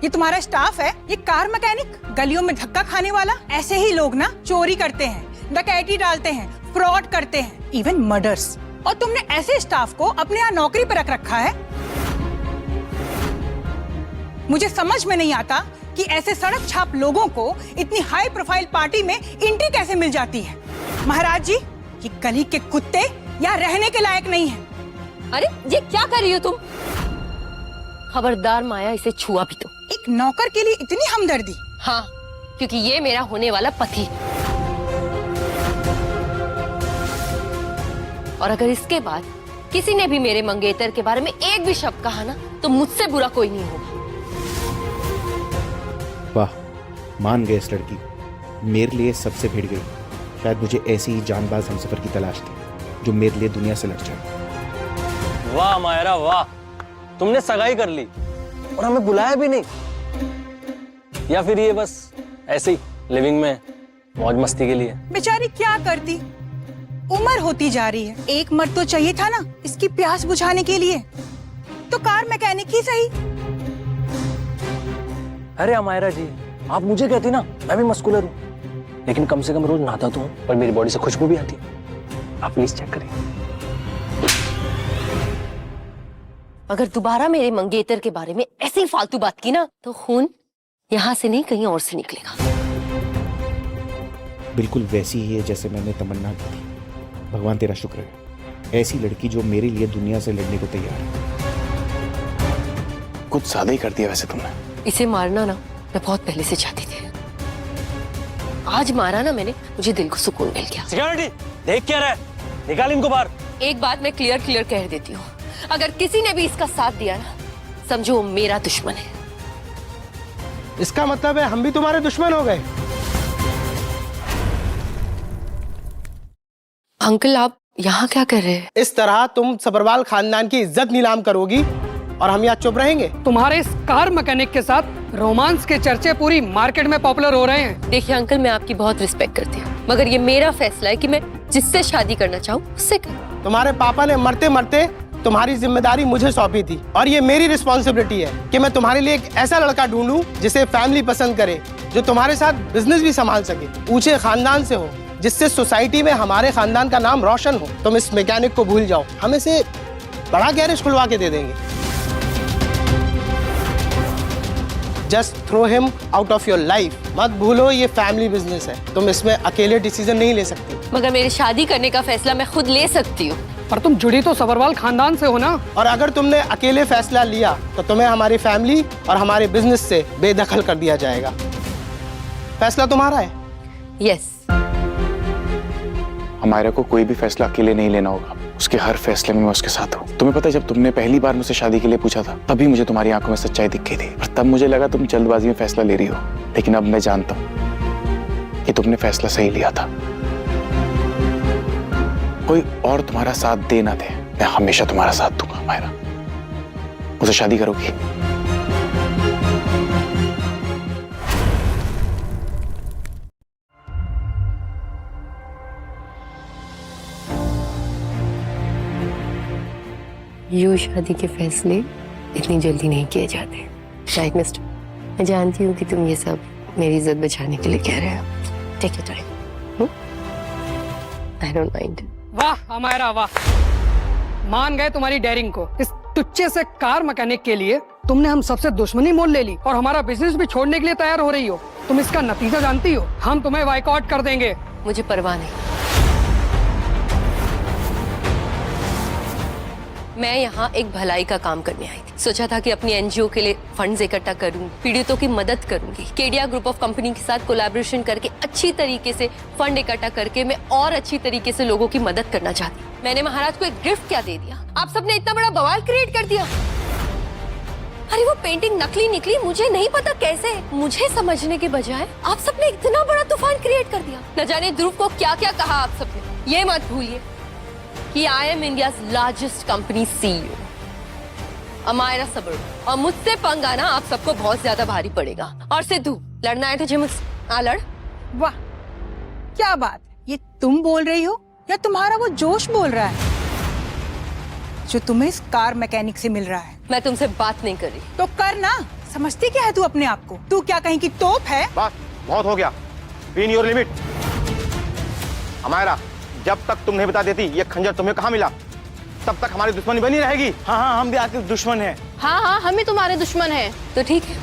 ये तुम्हारा स्टाफ है? ये कार मैकेनिक, गलियों में धक्का खाने वाला? ऐसे ही लोग ना चोरी करते हैं, डकैती डालते हैं, फ्रॉड करते हैं, इवन मर्डर्स। और तुमने ऐसे स्टाफ को अपने यहाँ नौकरी पर रख रखा है। मुझे समझ में नहीं आता कि ऐसे सड़क छाप लोगों को इतनी हाई प्रोफाइल पार्टी में एंट्री कैसे मिल जाती है। महाराज जी, ये गली के कुत्ते यहाँ रहने के लायक नहीं है। अरे ये क्या कर रही हो तुम? खबरदार माया, इसे छुआ भी तो। एक नौकर के लिए इतनी हमदर्दी? हाँ, क्योंकि ये मेरा होने वाला पति। और अगर इसके बाद किसी ने भी मेरे मंगेतर के बारे में एक भी शब्द कहा ना, तो मुझसे बुरा कोई नहीं होगा। वाह, मान गए इस लड़की, मेरे लिए सबसे भिड़ गई। शायद मुझे ऐसी ही जानबाज हमसफर की तलाश थी जो मेरे लिए दुनिया से लड़ जाए। वाह मायरा वाह, तुमने सगाई कर ली और हमें बुलाया भी नहीं। या फिर ये बस ऐसे ही लिविंग में मौज मस्ती के लिए? बेचारी क्या करती, उम्र होती जा रही है, एक मर्द तो चाहिए था ना इसकी प्यास बुझाने के लिए, तो कार मैकेनिक ही सही। अरे अमायरा जी, आप मुझे कहती ना, मैं भी मस्कुलर हूँ, लेकिन कम से कम रोज नहाता तो हूँ और मेरी बॉडी से खुशबू भी आती है। आप प्लीज चेक करिए। अगर दोबारा मेरे मंगेतर के बारे में ऐसी फालतू बात की ना, तो खून यहाँ से नहीं कहीं और से निकलेगा। बिल्कुल वैसी ही है जैसे मैंने तमन्ना की थी। भगवान तेरा शुक्र है, ऐसी लड़की जो मेरे लिए दुनिया से लड़ने को तैयार है। कुछ ज्यादा ही कर दिया वैसे तुमने। इसे मारना ना मैं बहुत पहले से चाहती थी। आज मारा ना मैंने, मुझे दिल को सुकून मिल गया। सिक्योरिटी, देख क्या रहा है, निकाल इनको बाहर। एक बात मैं क्लियर कह देती हूँ, अगर किसी ने भी इसका साथ दिया ना, समझो वो मेरा दुश्मन है। इसका मतलब है हम भी तुम्हारे दुश्मन हो गए? अंकल, आप यहाँ क्या कर रहे हैं? इस तरह तुम सबरवाल खानदान की इज्जत नीलाम करोगी और हम यहाँ चुप रहेंगे? तुम्हारे इस कार मैकेनिक के साथ रोमांस के चर्चे पूरी मार्केट में पॉपुलर हो रहे हैं। देखिए अंकल, मैं आपकी बहुत रिस्पेक्ट करती हूँ, मगर ये मेरा फैसला है कि मैं जिससे शादी करना चाहूँ उससे कर। तुम्हारे पापा ने मरते मरते तुम्हारी जिम्मेदारी मुझे सौंपी थी और ये मेरी रिस्पॉन्सिबिलिटी है कि मैं तुम्हारे लिए एक ऐसा लड़का ढूंढूं जिसे फैमिली पसंद करे, जो तुम्हारे साथ बिजनेस भी संभाल सके, ऊंचे खानदान से हो, जिससे सोसाइटी में हमारे खानदान का नाम रोशन हो। तुम इस मैकेनिक को भूल जाओ, हम इसे बड़ा गैरेज खुलवा के दे देंगे। Just throw him out of your life. मत भूलो ये फैमिली बिजनेस है, तुम इसमें अकेले डिसीजन नहीं ले सकती। मगर मेरी शादी करने का फैसला मैं खुद ले सकती हूँ। पर तुम जुड़ी तो सबरवाल खानदान से हो ना। और अगर तुमने अकेले फैसला लिया तो तुम्हें हमारी फैमिली और हमारे बिजनेस से बेदखल कर दिया जाएगा। फैसला तुम्हारा है। यस। हमारे को कोई भी फैसला अकेले नहीं लेना होगा, उसके हर फैसले में मैं उसके साथ हूँ। तुम्हें पता है, जब तुमने पहली बार मुझसे शादी के लिए पूछा था, तभी मुझे तुम्हारी आंखों में सच्चाई दिख गई थी, और तब मुझे लगा तुम जल्दबाजी में फैसला ले रही हो। लेकिन अब मैं जानता हूँ कि तुमने फैसला सही लिया था। कोई और तुम्हारा साथ दे ना दे, मैं हमेशा तुम्हारा साथ दूंगा। मायरा, मुझसे शादी करोगी? यूं शादी के फैसले इतनी जल्दी नहीं किए जाते। राइट मिस्टर, मैं जानती हूँ कि तुम ये सब मेरी इज्जत बचाने के लिए कह रहे हो। Take your time, I don't mind. वाह हमारा वाह, मान गए तुम्हारी डेयरिंग को। इस टुच्चे से कार मैकेनिक के लिए तुमने हम सबसे दुश्मनी मोल ले ली और हमारा बिजनेस भी छोड़ने के लिए तैयार हो रही हो। तुम इसका नतीजा जानती हो, हम तुम्हें बाइकआउट कर देंगे। मुझे परवाह नहीं, मैं यहाँ एक भलाई का काम करने आई थी। सोचा था कि अपनी एनजीओ के लिए फंड्स इकट्ठा करूँ, पीड़ितों की मदद करूंगी। केडिया ग्रुप ऑफ कंपनी के साथ कोलैबोरेशन करके अच्छी तरीके से फंड इकट्ठा करके मैं और अच्छी तरीके से लोगों की मदद करना चाहती। मैंने महाराज को एक गिफ्ट क्या दे दिया, आप सबने इतना बड़ा बवाल क्रिएट कर दिया। अरे वो पेंटिंग नकली निकली, मुझे नहीं पता कैसे। मुझे समझने के बजाय आप सबने इतना बड़ा तूफान क्रिएट कर दिया। न जाने ध्रुव को क्या क्या कहा आप सबने। ये मत भूलिए कि I am India's largest company CEO Amaira Sabru, और मुझसे पंगा ना आप सबको बहुत ज्यादा भारी पड़ेगा। और सिद्धू, लड़ना है तुझे मुझसे, आ लड़। वाह क्या बात, ये तुम बोल रही हो या तुम्हारा वो जोश बोल रहा है जो तुम्हें इस कार मैकेनिक से मिल रहा है? मैं तुमसे बात नहीं कर रही। तो कर ना, समझती क्या है तू अपने आप को? तू क्या कहीं की तोप है? बस बहुत हो गया, be in your limit. Amaira, जब तक तुम नहीं बता देती ये खंजर तुम्हें कहाँ मिला, तब तक हमारी दुश्मनी बनी रहेगी। हाँ, हम भी आपके दुश्मन हैं। हाँ, हम ही तुम्हारे दुश्मन हैं। तो ठीक है,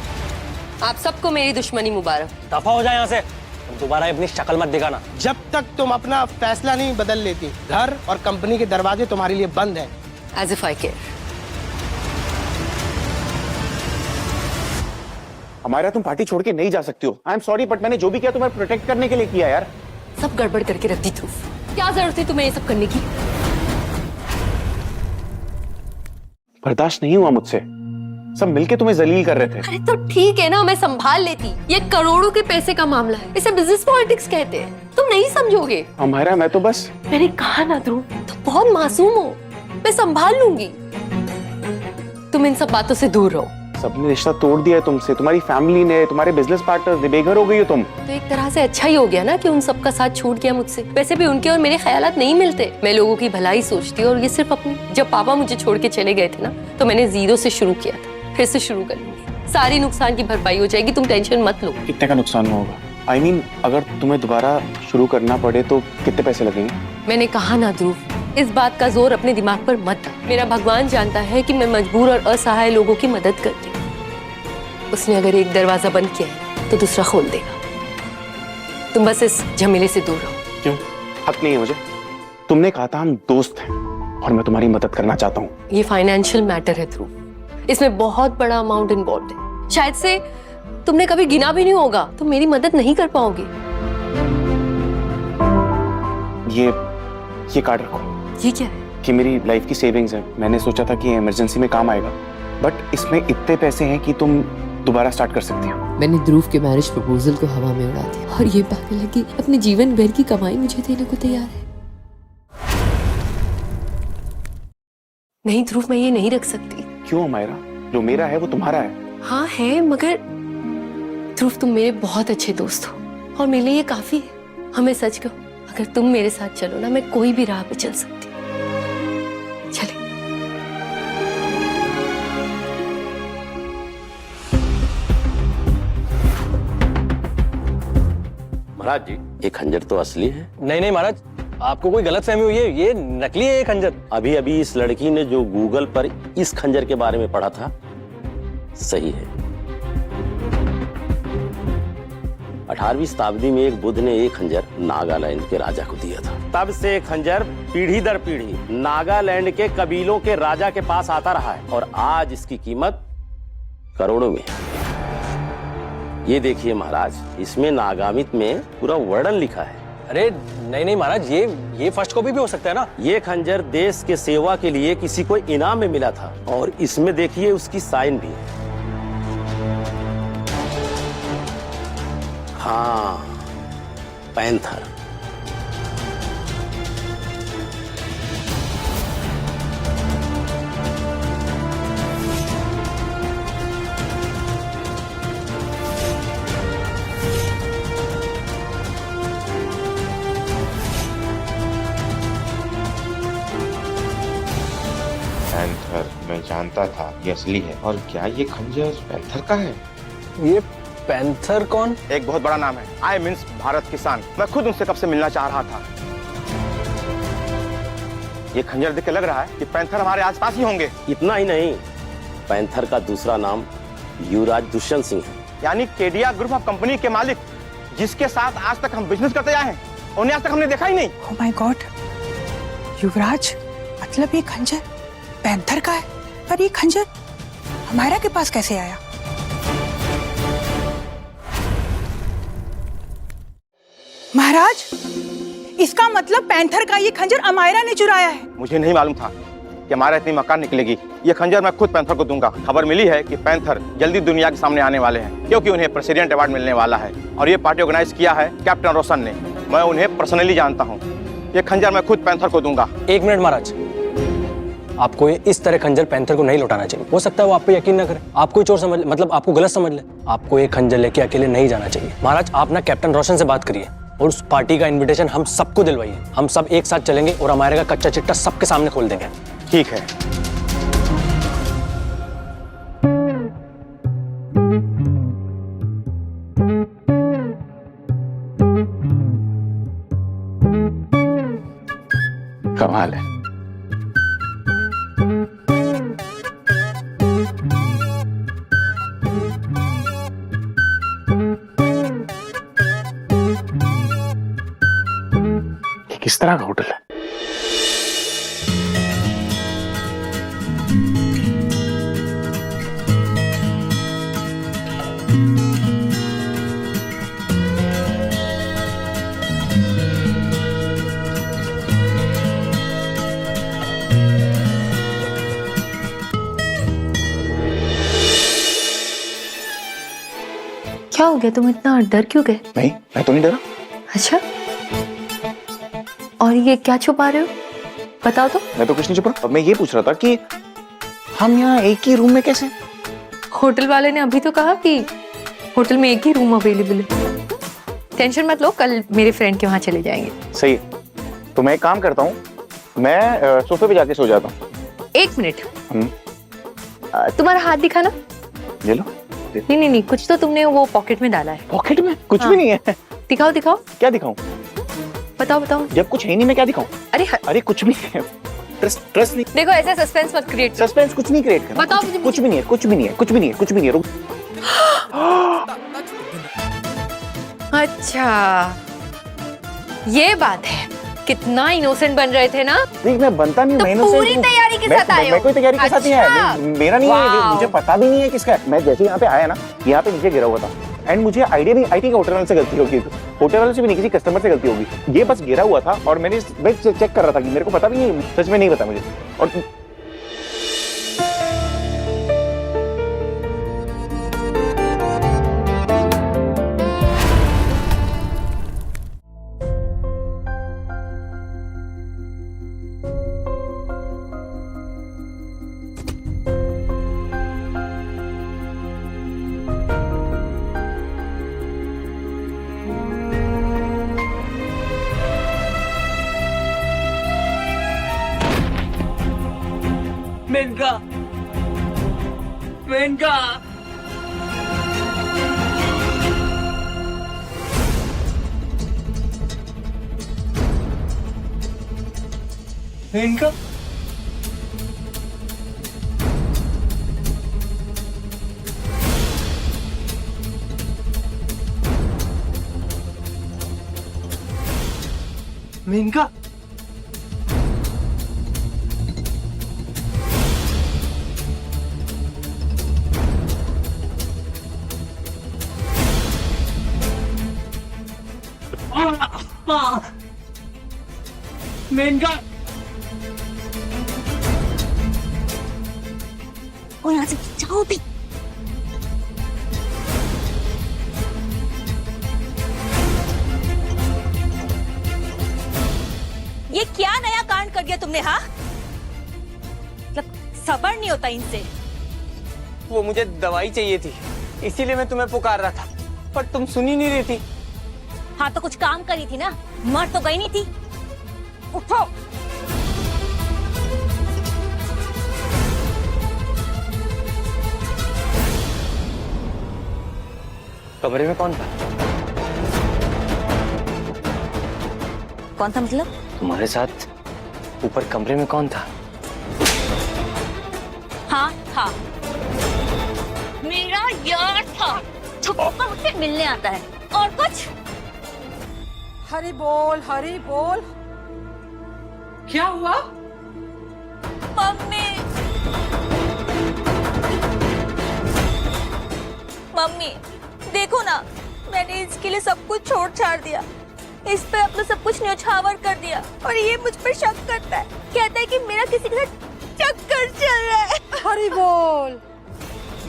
आप सबको मेरी दुश्मनी मुबारक। दफा हो जाए यहाँ से, तुम दोबारा अपनी शक्ल मत दिखाना। जब तक तुम अपना फैसला नहीं बदल लेती, घर और कंपनी के दरवाजे तुम्हारे लिए बंद हैं। As if I care. हमारा तुम पार्टी छोड़ के नहीं जा सकती हो। आई एम सॉरी, बट मैंने जो भी किया तुम्हें प्रोटेक्ट करने के लिए किया यार। सब गड़बड़ करके रख दी ध्रुव। क्या जरूरत है तुम्हें ये सब करने की? बर्दाश्त नहीं हुआ मुझसे, सब मिलके तुम्हें जलील कर रहे थे। अरे तो ठीक है ना, मैं संभाल लेती। ये करोड़ों के पैसे का मामला है, इसे बिजनेस पॉलिटिक्स कहते हैं। तुम नहीं समझोगे। हमारा मैं तो बस, मैंने कहा ना ध्रुव, तुम बहुत मासूम हो, मैं संभाल लूंगी। तुम इन सब बातों से दूर रहो। सबने रिश्ता तोड़ दिया है तुमसे, तुम्हारी फैमिली ने, तुम्हारे बिजनेस पार्टनर ने, बेघर हो गई हो तुम। तो एक तरह से अच्छा ही हो गया ना कि उन सबका साथ छूट गया मुझसे। वैसे भी उनके और मेरे ख्यालात नहीं मिलते। मैं लोगों की भलाई सोचती हूँ और ये सिर्फ अपनी। जब पापा मुझे छोड़ के चले गए थे ना, तो मैंने जीरो से शुरू किया था, फिर से शुरू कर लूंगी। सारी नुकसान की भरपाई हो जाएगी, तुम टेंशन मत लो। कितने का नुकसान होगा? आई मीन, अगर तुम्हें दोबारा शुरू करना पड़े तो कितने पैसे लगेंगे? मैंने कहा ना ध्रुव, इस बात का जोर अपने दिमाग पर मत डाल। मेरा भगवान जानता है कि मैं मजबूर और असहाय लोगों की मदद करती हूँ। उसने अगर एक दरवाजा बंद किया है तो दूसरा खोल देगा। तुम बस इस झमेले से दूर रहो। क्यों? हक नहीं है मुझे। तुमने कहा था हम दोस्त हैं और मैं तुम्हारी मदद करना चाहता हूँ। ये फाइनेंशियल मैटर है ध्रुव, इसमें बहुत बड़ा अमाउंट इन्वॉल्व है। शायद से तुमने कभी गिना भी नहीं होगा, तुम मेरी मदद नहीं कर पाओगे। ये कार्ड रखो। ये क्या है? कि मेरी लाइफ की सेविंग्स है। मैंने सोचा था कि इमरजेंसी में काम आएगा, बट इसमें इतने पैसे हैं कि तुम दोबारा स्टार्ट कर सकती हो। मैंने ध्रुव के मैरिज प्रपोजल को हवा में उड़ा दिया और ये पागल लगी अपने जीवन भर की कमाई मुझे देने को तैयार है। नहीं ध्रुव, मैं ये नहीं रख सकती। क्यों मायरा? जो मेरा है वो तुम्हारा है। हाँ है, मगर ध्रुव तुम मेरे बहुत अच्छे दोस्त हो और मेरे लिए ये काफी है। हमें सच कहो, अगर तुम मेरे साथ चलो ना, मैं कोई भी राह पे चल सकती हूँ। चले। महाराज जी, ये खंजर तो असली है। नहीं नहीं महाराज, आपको कोई गलतफहमी हुई है, ये नकली है ये खंजर। अभी अभी इस लड़की ने जो गूगल पर इस खंजर के बारे में पढ़ा था, सही है। 18वीं शताब्दी में एक बुद्ध ने एक खंजर नागालैंड के राजा को दिया था। तब से ये खंजर पीढ़ी दर पीढ़ी नागालैंड के कबीलों के राजा के पास आता रहा है और आज इसकी कीमत करोड़ों में है। ये देखिए महाराज, इसमें नागामित में पूरा वर्णन लिखा है। अरे नहीं नहीं महाराज, ये फर्स्ट कॉपी भी हो सकता है ना। ये खंजर देश के सेवा के लिए किसी को इनाम में मिला था और इसमें देखिए उसकी साइन भी है। हाँ, पैंथर। पैंथर, मैं जानता था ये असली है। और क्या ये खंजर पैंथर का है? ये पैंथर कौन? एक बहुत बड़ा नाम है। आई मीन्स भारत किसान। मैं खुद उनसे कब से मिलना चाह रहा था। ये खंजर देख के लग रहा है कि पैंथर हमारे आसपास ही होंगे। इतना ही नहीं, पैंथर का दूसरा नाम युवराज दुष्यंत सिंह है। यानी केडिया ग्रुप ऑफ कंपनी के मालिक, जिसके साथ आज तक हम बिजनेस करते आए हैं, उन्हें आज तक हमने देखा ही नहीं। ओह माय गॉड, युवराज, मतलब ये खंजर पैंथर का है, पर ये खंजर हमारा के पास कैसे आया? महाराज, इसका मतलब पैंथर का ये खंजर अमायरा ने चुराया है। मुझे नहीं मालूम था कि हमारा इतनी मकान निकलेगी। ये खंजर मैं खुद पैंथर को दूंगा। खबर मिली है कि पैंथर जल्दी दुनिया के सामने आने वाले हैं, क्योंकि उन्हें प्रेसिडेंट अवार्ड मिलने वाला है और ये पार्टी ऑर्गेनाइज किया है कैप्टन रोशन ने। मैं उन्हें पर्सनली जानता हूँ। ये खंजर मैं खुद पैंथर को दूंगा। एक मिनट महाराज, आपको ये इस तरह खंजर पैंथर को नहीं लौटाना चाहिए। हो सकता है वो आप पे यकीन न करे, आपको चोर समझ ले, मतलब आपको गलत समझ ले। आपको ये खंजर लेके अकेले नहीं जाना चाहिए। महाराज, आप ना कैप्टन रोशन से बात करिए और उस पार्टी का इनविटेशन हम सबको दिलवाइए। हम सब एक साथ चलेंगे और हमारे का कच्चा चिट्टा सबके सामने खोल देंगे। ठीक है। कमाल है। किस तरह का होटल है? क्या हो गया, तुम इतना डर क्यों गए? नहीं, मैं तो नहीं डरा। अच्छा, और ये क्या छुपा रहे हो, बताओ तो। मैं तो कुछ नहीं छुपा, अब मैं ये पूछ रहा था कि हम यहाँ एक ही रूम में कैसे? होटल वाले ने अभी तो कहा कि होटल में एक ही रूम अवेलेबल है। टेंशन मत लो, कल मेरे फ्रेंड के वहां चले जाएंगे। सही है, तो मैं एक काम करता हूँ, मैं सोफे पे जाके सो जाता हूँ। 1 मिनट, तुम्हारा हाथ दिखाना। ले लो। नहीं, कुछ तो तुमने वो पॉकेट में डाला है। पॉकेट में कुछ भी नहीं है। दिखाओ दिखाओ। क्या दिखाऊं? बताओ। जब कुछ है नहीं मैं क्या दिखाऊं? अरे कुछ भी नहीं है। ट्रस्ट नहीं। देखो, ऐसा सस्पेंस मत क्रिएट। सस्पेंस कुछ नहीं क्रिएट करना। बताओ। कुछ भी नहीं है। रुक। अच्छा, ये बात है। कितना इनोसेंट बन रहे थे ना। देख, मैं बनता नहीं, तो मैं पूरी तैयारी के साथ आए हो। मैं कोई तैयारी के साथ नहीं आया। मेरा नहीं है, मुझे पता भी नहीं है किसका है। मैं जैसे यहाँ पे आया ना, यहाँ पे नीचे गिरा हुआ था एंड मुझे आइडिया नहीं आई थी कि होटल वाले से गलती होगी, होटल वाले से भी नहीं, किसी कस्टमर से गलती होगी। ये बस गिरा हुआ था और मैं चेक कर रहा था कि मेरे को पता भी नहीं, सच में नहीं पता मुझे। और मेनका मेनका मेनका और यहाँ से जाओ भी। ये क्या नया कांड कर दिया तुमने? हाँ, मतलब सबर नहीं होता इनसे। वो मुझे दवाई चाहिए थी, इसीलिए मैं तुम्हें पुकार रहा था, पर तुम सुनी नहीं रही थी। हाँ तो कुछ काम करी थी ना, मर तो गई नहीं थी। उठो। कमरे में कौन था? कौन था मतलब? तुम्हारे साथ ऊपर कमरे में कौन था? हाँ था, मेरा यार था, छुपकर मुझसे मिलने आता है। और कुछ? हरी बोल। क्या हुआ? मम्मी देखो ना, मैंने इसके लिए सब कुछ छोड़ छाड़ दिया, इस पे अपना सब कुछ न्यौछावर कर दिया और ये मुझ पर शक करता है, कहता है कि मेरा किसी के साथ चक्कर चल रहा है। हरी बोल।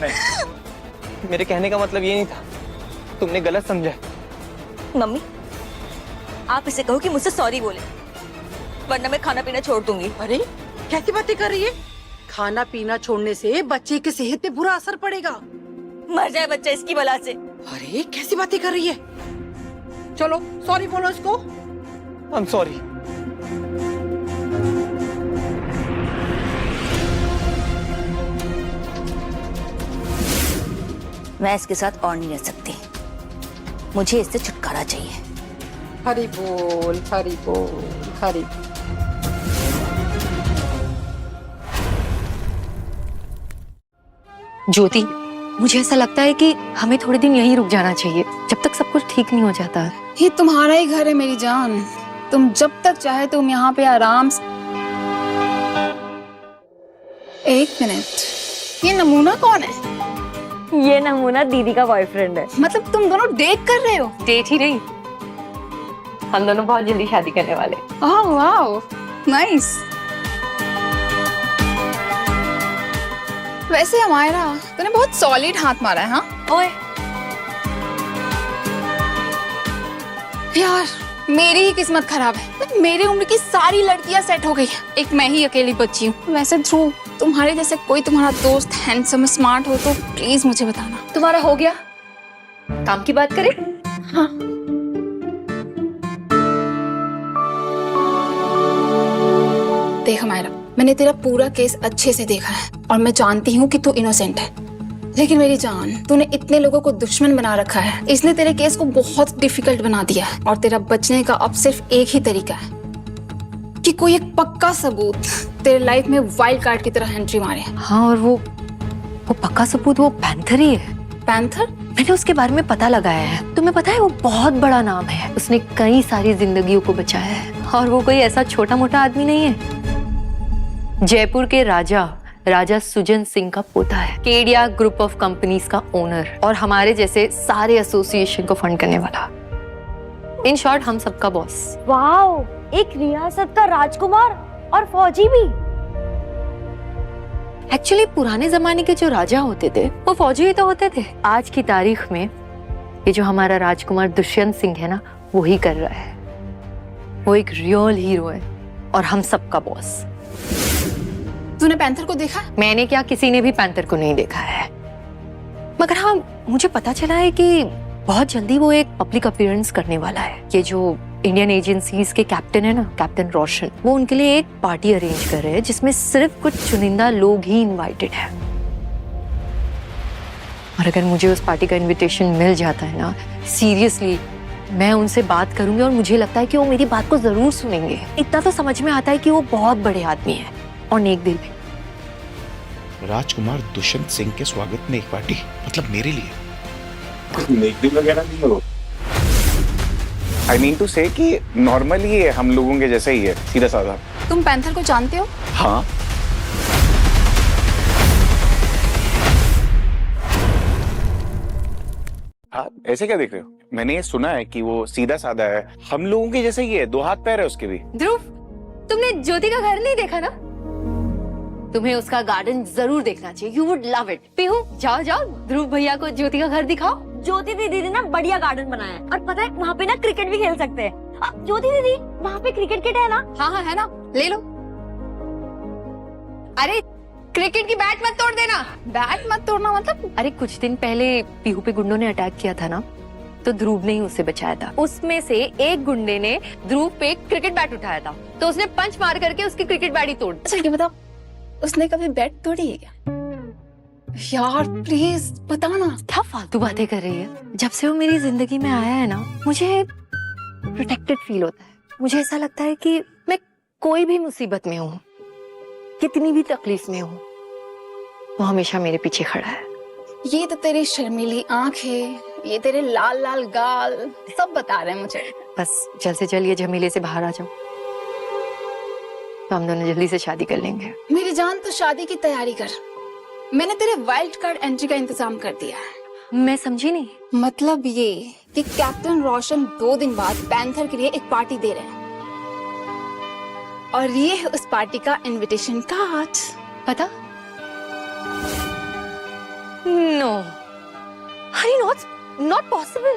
नहीं, मेरे कहने का मतलब ये नहीं था, तुमने गलत समझा। मम्मी आप इसे कहो कि मुझसे सॉरी बोले, वरना मैं खाना पीना छोड़ दूंगी। अरे कैसी बातें कर रही है? खाना पीना छोड़ने से बच्चे की सेहत पे बुरा असर पड़ेगा। मर जाए बच्चा इसकी बला से। अरे कैसी बातें कर रही है? चलो सॉरी बोलो इसको। I'm sorry। मैं इसके साथ और नहीं रह सकती, मुझे इससे छुटकारा चाहिए। हरी बोल। ज्योति, मुझे ऐसा लगता है कि हमें थोड़े दिन यहीं रुक जाना चाहिए, जब तक सब कुछ ठीक नहीं हो जाता। ये तुम्हारा ही घर है मेरी जान, तुम जब तक चाहे तुम यहाँ पे आराम से। 1 मिनट, ये नमूना कौन है? ये नमूना दीदी का बॉयफ्रेंड है। मतलब तुम दोनों डेट कर रहे हो? डेट ही नहीं, हम दोनों बहुत जल्दी शादी करने वाले। Oh wow, nice. वैसे हमारा तूने बहुत सॉलिड हाथ मारा है। हाँ ओए, यार मेरी ही किस्मत खराब है, मेरी उम्र की सारी लड़कियां सेट हो गई हैं, एक मैं ही अकेली बची हूँ। वैसे ध्रुव, तुम्हारे जैसे कोई तुम्हारा दोस्त हैंडसम स्मार्ट हो तो प्लीज मुझे बताना। तुम्हारा हो गया? काम की बात करें? हाँ। देख मायरा, मैंने तेरा पूरा केस अच्छे से देखा है और मैं जानती हूँ कि तू इनोसेंट है, लेकिन मेरी जान, तूने इतने लोगों को दुश्मन बना रखा है, इसने तेरे केस को बहुत डिफिकल्ट बना दिया है। और तेरा बचने का अब सिर्फ एक ही तरीका है कि कोई एक पक्का सबूत तेरे लाइफ में वाइल्ड कार्ड की तरह एंट्री मारे। हाँ, और वो पक्का सबूत वो पैंथर ही है। पैंथर? मैंने उसके बारे में पता लगाया है। तुम्हें पता है वो बहुत बड़ा नाम है, उसने कई सारी जिंदगियों को बचाया है और वो कोई ऐसा छोटा मोटा आदमी नहीं है। जयपुर के राजा सुजन सिंह का पोता है, केडिया ग्रुप ऑफ कंपनीज का ओनर और हमारे जैसे सारे एसोसिएशन को फंड करने वाला। इन शॉर्ट हम सबका बॉस। वाओ, एक रियासत का राजकुमार और फौजी भी। एक्चुअली पुराने जमाने के जो राजा होते थे वो फौजी ही तो होते थे। आज की तारीख में ये जो हमारा राजकुमार दुष्यंत सिंह है ना, वो ही कर रहा है। वो एक रियल हीरो है और हम सबका बॉस। तूने पैंथर को देखा? मैंने क्या, किसी ने भी पैंथर को नहीं देखा है, मगर हाँ मुझे पता चला है कि बहुत जल्दी वो एक पब्लिक अपीयरेंस करने वाला है। ये जो इंडियन एजेंसीज के कैप्टन है ना, कैप्टन रोशन, वो उनके लिए एक पार्टी अरेंज कर रहे हैं जिसमें सिर्फ कुछ चुनिंदा लोग ही इनवाइटेड है। और अगर मुझे उस पार्टी का इनविटेशन मिल जाता है ना, सीरियसली मैं उनसे बात करूंगी और मुझे लगता है कि वो मेरी बात को जरूर सुनेंगे। इतना तो समझ में आता है कि वो बहुत बड़े आदमी है और नेक दिल भी। राजकुमार दुष्यंत सिंह के स्वागत में एक पार्टी, मतलब मेरे लिए? नेक दिल वगैरह नहीं हो। आई मीन टू से कि नॉर्मली हम लोगों के जैसा ही है, सीधा साधा। तुम पैंथर को जानते हो? हाँ। आप ऐसे क्या देख रहे हो? मैंने ये सुना है कि वो सीधा साधा है, हम लोगों के जैसे ही है, 2 हाथ पैर है उसके भी। ध्रुव, तुमने ज्योति का घर नहीं देखा ना? तुम्हें उसका गार्डन जरूर देखना चाहिए। You would love it. Pihu, जाओ जाओ ध्रुव भैया को ज्योति का घर दिखाओ। ज्योति दीदी ने ना बढ़िया गार्डन बनाया है और पता है वहाँ पे ना क्रिकेट भी खेल सकते हैं। ज्योति दीदी, वहाँ पे क्रिकेट किट है ना? हाँ हाँ है ना, ले लो। अरे क्रिकेट की बैट मत तोड़ देना। बैट मत तोड़ना मतलब? अरे कुछ दिन पहले पीहू पे गुंडों ने अटैक किया था ना, तो ध्रुव ने ही उसे बचाया था। उसमें से एक गुंडे ने ध्रुव पे क्रिकेट बैट उठाया था, तो उसने पंच मार करके उसकी क्रिकेट बैट ही तोड़ दी। अच्छा ये बताओ, उसने कभी बैट तोड़ी है क्या? यार प्लीज बताना। क्या फालतू बातें कर रही है? जब से वो मेरी जिंदगी में आया है ना, मुझे प्रोटेक्टेड फील होता है। मुझे ऐसा लगता है कि मैं कोई भी मुसीबत में हूँ, कितनी भी तकलीफ में हूँ, वो हमेशा मेरे पीछे खड़ा है। ये तो तेरी शर्मीली आंखें, ये तेरे लाल लाल गाल सब बता रहे हैं मुझे। बस जल्द से जल्द ये झमेले से बाहर आ जाओ, तो हम दोनों जल्दी से शादी कर लेंगे। मेरी जान, तो शादी की तैयारी कर। मैंने तेरे वाइल्ड कार्ड एंट्री का इंतजाम कर दिया है। मैं समझी नहीं। मतलब ये कि कैप्टन रोशन 2 दिन बाद पैंथर के लिए एक पार्टी दे रहे हैं और ये है उस पार्टी का इनविटेशन कार्ड। पता? No, Hari not possible.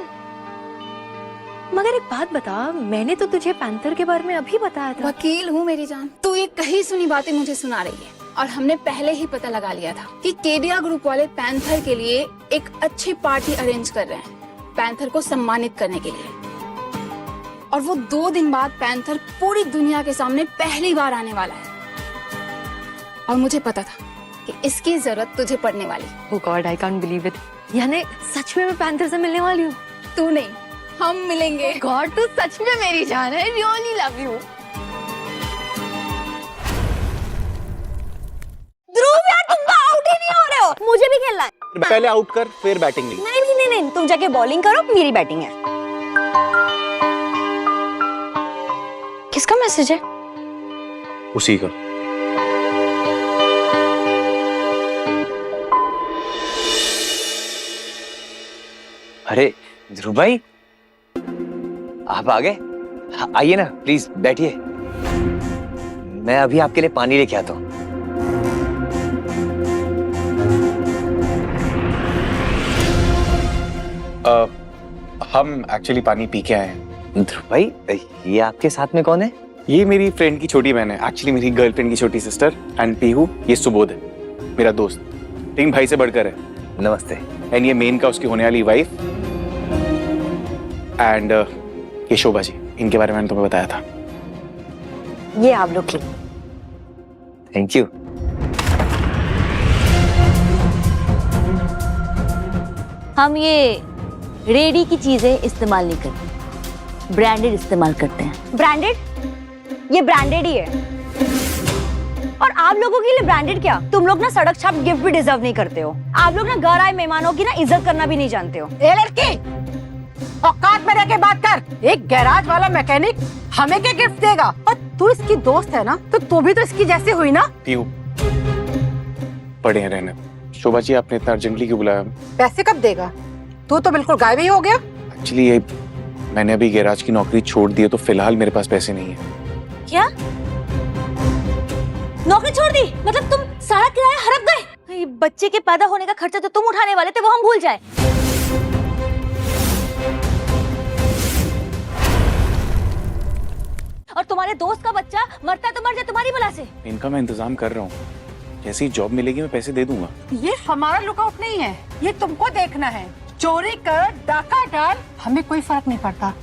मगर एक बात बता, मैंने तो तुझे पैंथर के बारे में अभी बताया था। वकील हूँ मेरी जान, तू ये कहीं सुनी बातें मुझे सुना रही है और हमने पहले ही पता लगा लिया था कि केडिया ग्रुप वाले पैंथर के लिए एक अच्छी पार्टी अरेंज कर रहे हैं, पैंथर को सम्मानित करने के लिए। और वो 2 दिन बाद पैंथर पूरी दुनिया के सामने पहली बार आने वाला है और मुझे पता था कि इसकी जरूरत तुझे पड़ने वाली। Oh God, I can't believe it। यानी सच में मैं पैंथर से मिलने वाली हूँ? तू नहीं, हम मिलेंगे। गॉड, तू सच में मेरी जान है। Really love you. ध्रुव यार, तुम तो आउट ही नहीं हो रहे हो। मुझे भी खेलना है। पहले आउट कर, फिर बैटिंग नहीं। नहीं, तुम जाके बॉलिंग करो, मेरी बैटिंग है। किसका मैसेज है? उसी का। अरे ध्रुव भाई, आप आ गए? आइए ना प्लीज, बैठिए। मैं अभी आपके लिए पानी लेके आता हूँ। हम एक्चुअली पानी पी के आए हैं, ध्रुव भाई, ये आपके साथ में कौन है? ये मेरी फ्रेंड की छोटी बहन है, एक्चुअली मेरी गर्लफ्रेंड की छोटी सिस्टर। एंड पीहू, ये सुबोध है, मेरा दोस्त, लेकिन भाई से बढ़कर है। नमस्ते। एंड ये मेन का उसकी होने वाली वाइफ। एंड ये शोभा जी, इनके बारे में मैंने तुम्हें बताया था। ये आप लोग की। Thank you. हम ये रेडी की चीजें इस्तेमाल नहीं करते, ब्रांडेड इस्तेमाल करते हैं। ब्रांडेड? ये ब्रांडेड ही है। और आप लोगों के लिए ब्रांडेड क्या, तुम लोग ना सड़क छाप गिफ्ट भी डिजर्व नहीं करते हो। आप लोग ना घर आए मेहमानों की ना इज्जत करना भी नहीं जानते हो। ए लड़की, औकात में रह के बात कर। एक गैराज वाला मैकेनिक हमें क्या गिफ्ट देगा? और तू इसकी दोस्त है ना, तो तू भी तो इसकी जैसी हुई ना। पीहू, पढ़े हैं रहने। शोभा जी, आपने इतना अर्जेंटली क्यों बुलाया? पैसे कब देगा? तू तो बिल्कुल गायब ही हो गया। एक्चुअली ये मैंने अभी गैराज की नौकरी छोड़ दी है, तो फिलहाल मेरे पास पैसे नहीं है। क्या नौकरी छोड़ दी? मतलब तुम सारा किराया हड़प गए? ये बच्चे के पैदा होने का खर्चा तो तुम उठाने वाले थे, वो हम भूल जाए। और तुम्हारे दोस्त का बच्चा मरता है तो मर जाए तुम्हारी बला से। इनका मैं इंतजाम कर रहा हूँ, जैसी जॉब मिलेगी मैं पैसे दे दूंगा। ये हमारा लुकआउट नहीं है, ये तुमको देखना है। चोरी कर, डाका डाल, हमें कोई फर्क नहीं पड़ता,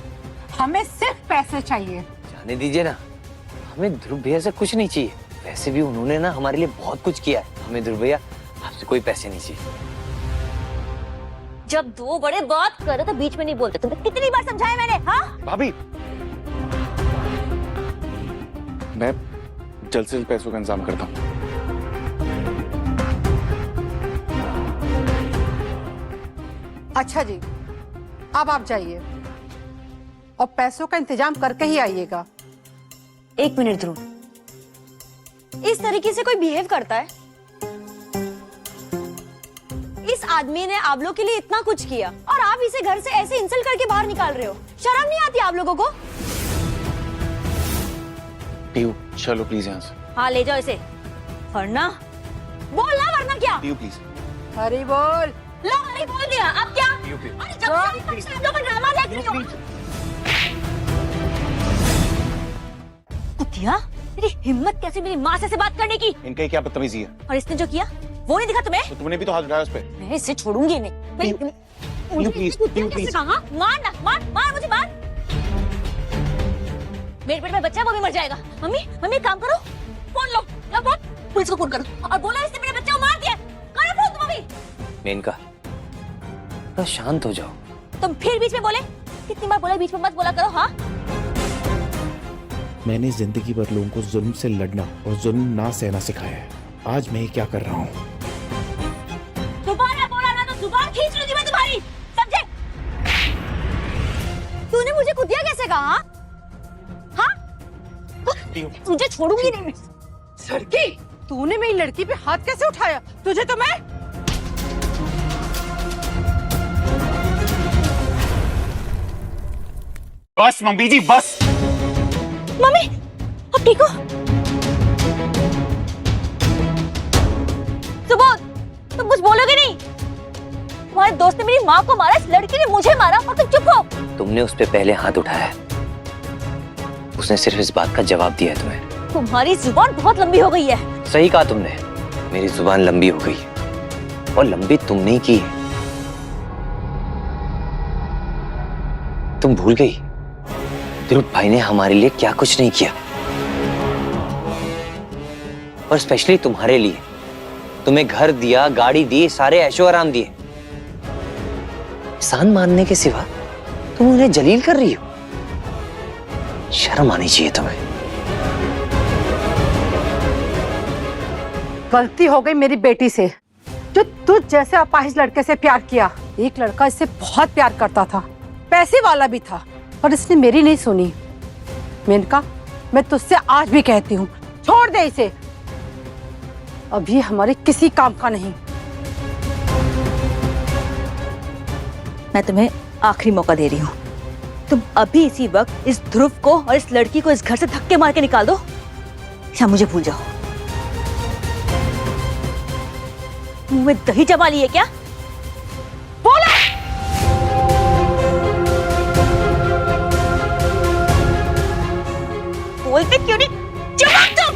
हमें सिर्फ पैसे चाहिए। जाने दीजिए ना, हमें ध्रुव भैया से कुछ नहीं चाहिए। वैसे भी उन्होंने ना हमारे लिए बहुत कुछ किया है। हमें ध्रुव भैया आपसे कोई पैसे नहीं चाहिए। जब दो बड़े बात करे तो बीच में नहीं बोलते। तुम्हें कितनी बार समझाया मैंने? हाँ भाभी, मैं जल्द से जल्द पैसों का इंतजाम करता हूँ। अच्छा जी, अब आप जाइए और पैसों का इंतजाम करके ही आइएगा। एक मिनट ध्रुव, इस तरीके से कोई बिहेव करता है? इस आदमी ने आप लोग के लिए इतना कुछ किया और आप इसे घर से ऐसे इंसल्ट करके बाहर निकाल रहे हो। शर्म नहीं आती आप लोगों को? पीहू, चलो प्लीज यहाँ से। हाँ ले जाओ इसे। वरना बोलना, वरना क्या? पीहू प्लीज। हरी बोल। लो हरी बोल दिया, अब क्या? अरे जब से आप लोग ड्रामा देख रही हो। कुतिया, तेरी हिम्मत कैसे मेरी माँ से बात करने की? इनका क्या बदतमीजी है? और इसने जो किया वो नहीं दिखा तुम्हें? तो तुमने भी तो हाथ उठाया उस पे। मैं इसे छोड़ूंगी नहीं। Please, please. मार ना, मार मार मुझे मार। मेरे पेट में बच्चा, वो भी मर जाएगा। मम्मी मम्मी एक काम करो, फोन लो, फोन पुलिस को फोन करो और बोला इसने मेरे बच्चे को मार दिया। करो फोन तुम अभी। मेनका, तो शांत हो जाओ। तुम फिर बीच में बोले? कितनी बार बोला बीच में मत बोला करो। हाँ, मैंने जिंदगी भर लोगों को जुल्म से लड़ना और जुल्म ना सहना सिखाया है। आज मैं क्या कर रहा हूँ? दोबारा बोला ना तो जुबान खींच लूंगी मैं तुम्हारी, समझे? तूने मुझे कुतिया कैसे कहा? हाँ, तुझे छोड़ूंगी नहीं मैं। लड़की, तूने मेरी लड़की पे हाथ कैसे उठाया? तुझे तो मैं बस मम्मी जी, बस। मम्मी अब ठीक हो? सुबोध, तुम कुछ बोलोगे नहीं? तुम्हारे दोस्त ने मेरी माँ को मारा, इस लड़की ने मुझे मारा और तुम चुप हो। तुमने उस पे पहले हाथ उठाया है, उसने सिर्फ इस बात का जवाब दिया है तुम्हें। तुम्हारी जुबान बहुत लंबी हो गई है। सही कहा तुमने, मेरी जुबान लंबी हो गई और लंबी तुमने ही की है। तुम भूल गई ध्रुव भाई ने हमारे लिए क्या कुछ नहीं किया, और स्पेशली तुम्हारे लिए। तुम्हें घर दिया, गाड़ी दी, सारे ऐशो आराम दिए। एहसान मानने के सिवा तुम उन्हें जलील कर रही हो। शर्म आनी चाहिए तुम्हें। गलती हो गई मेरी बेटी से, जो तुझ जैसे अपाहिज लड़के से प्यार किया। एक लड़का इससे बहुत प्यार करता था, पैसे वाला भी था, पर इसने मेरी नहीं सुनी। मेनका, मैं तुझसे आज भी कहती हूँ, छोड़ दे इसे, अभी हमारे किसी काम का नहीं। मैं तुम्हें आखिरी मौका दे रही हूँ। तुम अभी इसी वक्त इस ध्रुव को और इस लड़की को इस घर से धक्के मार के निकाल दो या मुझे भूल जाओ। मुंह में दही जमा ली है क्या? बोला। बोलते क्यों नहीं? जवाब दो।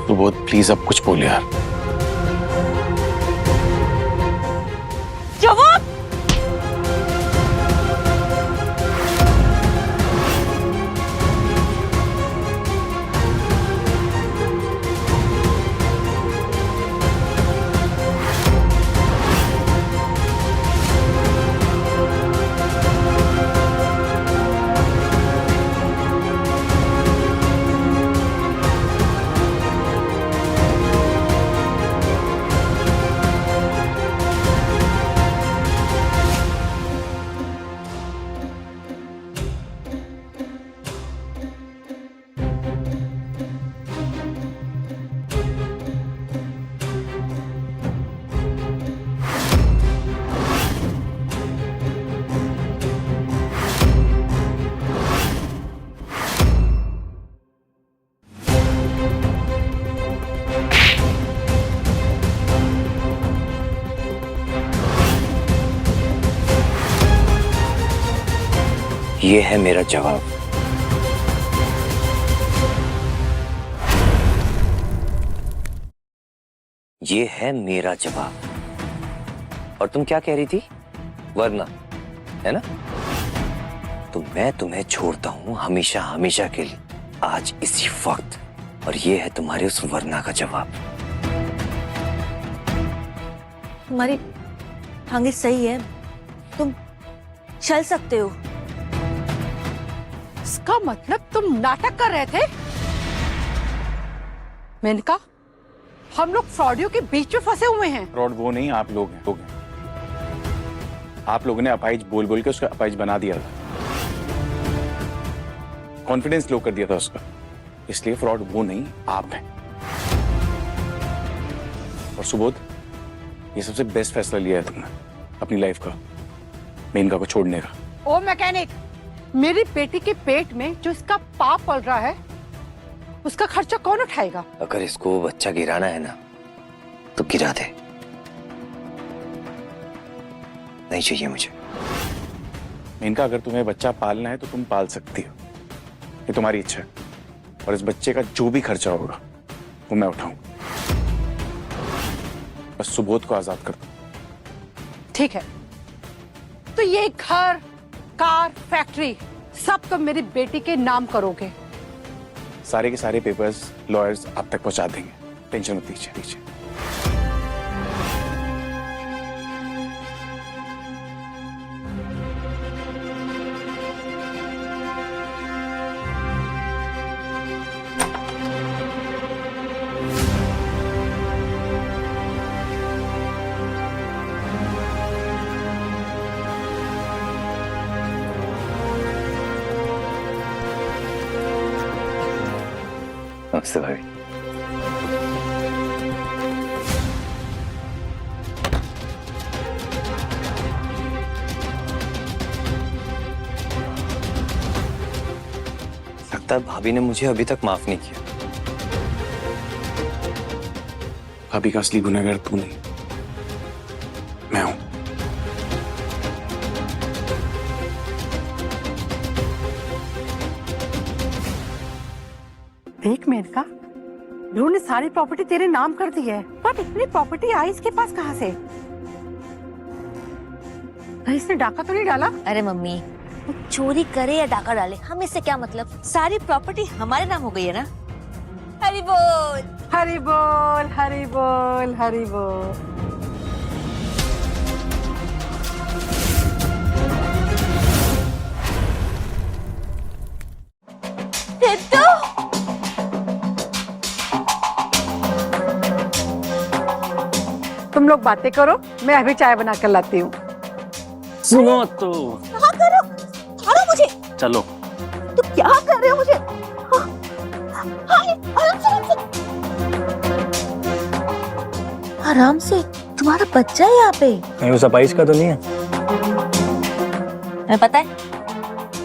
सुबोध प्लीज अब कुछ बोल यार। जवाब। ये है मेरा जवाब। ये है मेरा जवाब। और तुम क्या कह रही थी? वरना, है ना? तो मैं तुम्हें छोड़ता हूं हमेशा हमेशा के लिए, आज इसी वक्त। और ये है तुम्हारे उस वरना का जवाब। तुम्हारी टांगे सही है, तुम चल सकते हो। इसका मतलब तुम नाटक कर रहे थे? मेनका, हम लोग फ्रॉडियों के बीच में फंसे हुए हैं। फ्रॉड वो नहीं, आप लोग हैं। आप लोगों ने अपाइज बोल बोल के उसका अपाइज बना दिया था, कॉन्फिडेंस लो कर दिया था उसका। इसलिए फ्रॉड वो नहीं, आप हैं। और सुबोध, ये सबसे बेस्ट फैसला लिया है तुमने अपनी लाइफ का, मेनका को छोड़ने का। ओ मैकेनिक, मेरी बेटी के पेट में जो इसका पाप पल रहा है, उसका खर्चा कौन उठाएगा? अगर इसको बच्चा गिराना है ना, तो गिरा दे। नहीं चाहिए मुझे। मेनका, अगर तुम्हें बच्चा पालना है तो तुम पाल सकती हो, ये तुम्हारी इच्छा है। और इस बच्चे का जो भी खर्चा होगा वो मैं उठाऊंगा। बस सुबोध को आजाद कर दो। ठीक है, तो ये घर, कार, फैक्ट्री सब तुम मेरी बेटी के नाम करोगे? सारे के सारे पेपर्स लॉयर्स आप तक पहुंचा देंगे, टेंशन मत लीजिए। नमस्ते भाभी। लगता है भाभी ने मुझे अभी तक माफ नहीं किया। भाभी का असली गुनहगार तू नहीं, मैं हूं। देख मेनका, ध्रुव ने सारी प्रॉपर्टी तेरे नाम कर दी है, बट इतनी प्रॉपर्टी आई इसके पास कहाँ से? इसने डाका तो नहीं डाला? अरे मम्मी, वो चोरी करे या डाका डाले, हमें इससे क्या मतलब? सारी प्रॉपर्टी हमारे नाम हो गई है ना। हरी बोल, हरी बोल, हरी बोल, हरी बोल। तुम लोग बातें करो, मैं अभी चाय बना कर लाती हूँ। सुनो तो। हाँ करो, खाओ मुझे। चलो। तुम क्या कर रहे हो मुझे? आराम से, तुम्हारा बच्चा है यहाँ पे। नहीं, उस अपाइज का तो नहीं है। मैं पता है,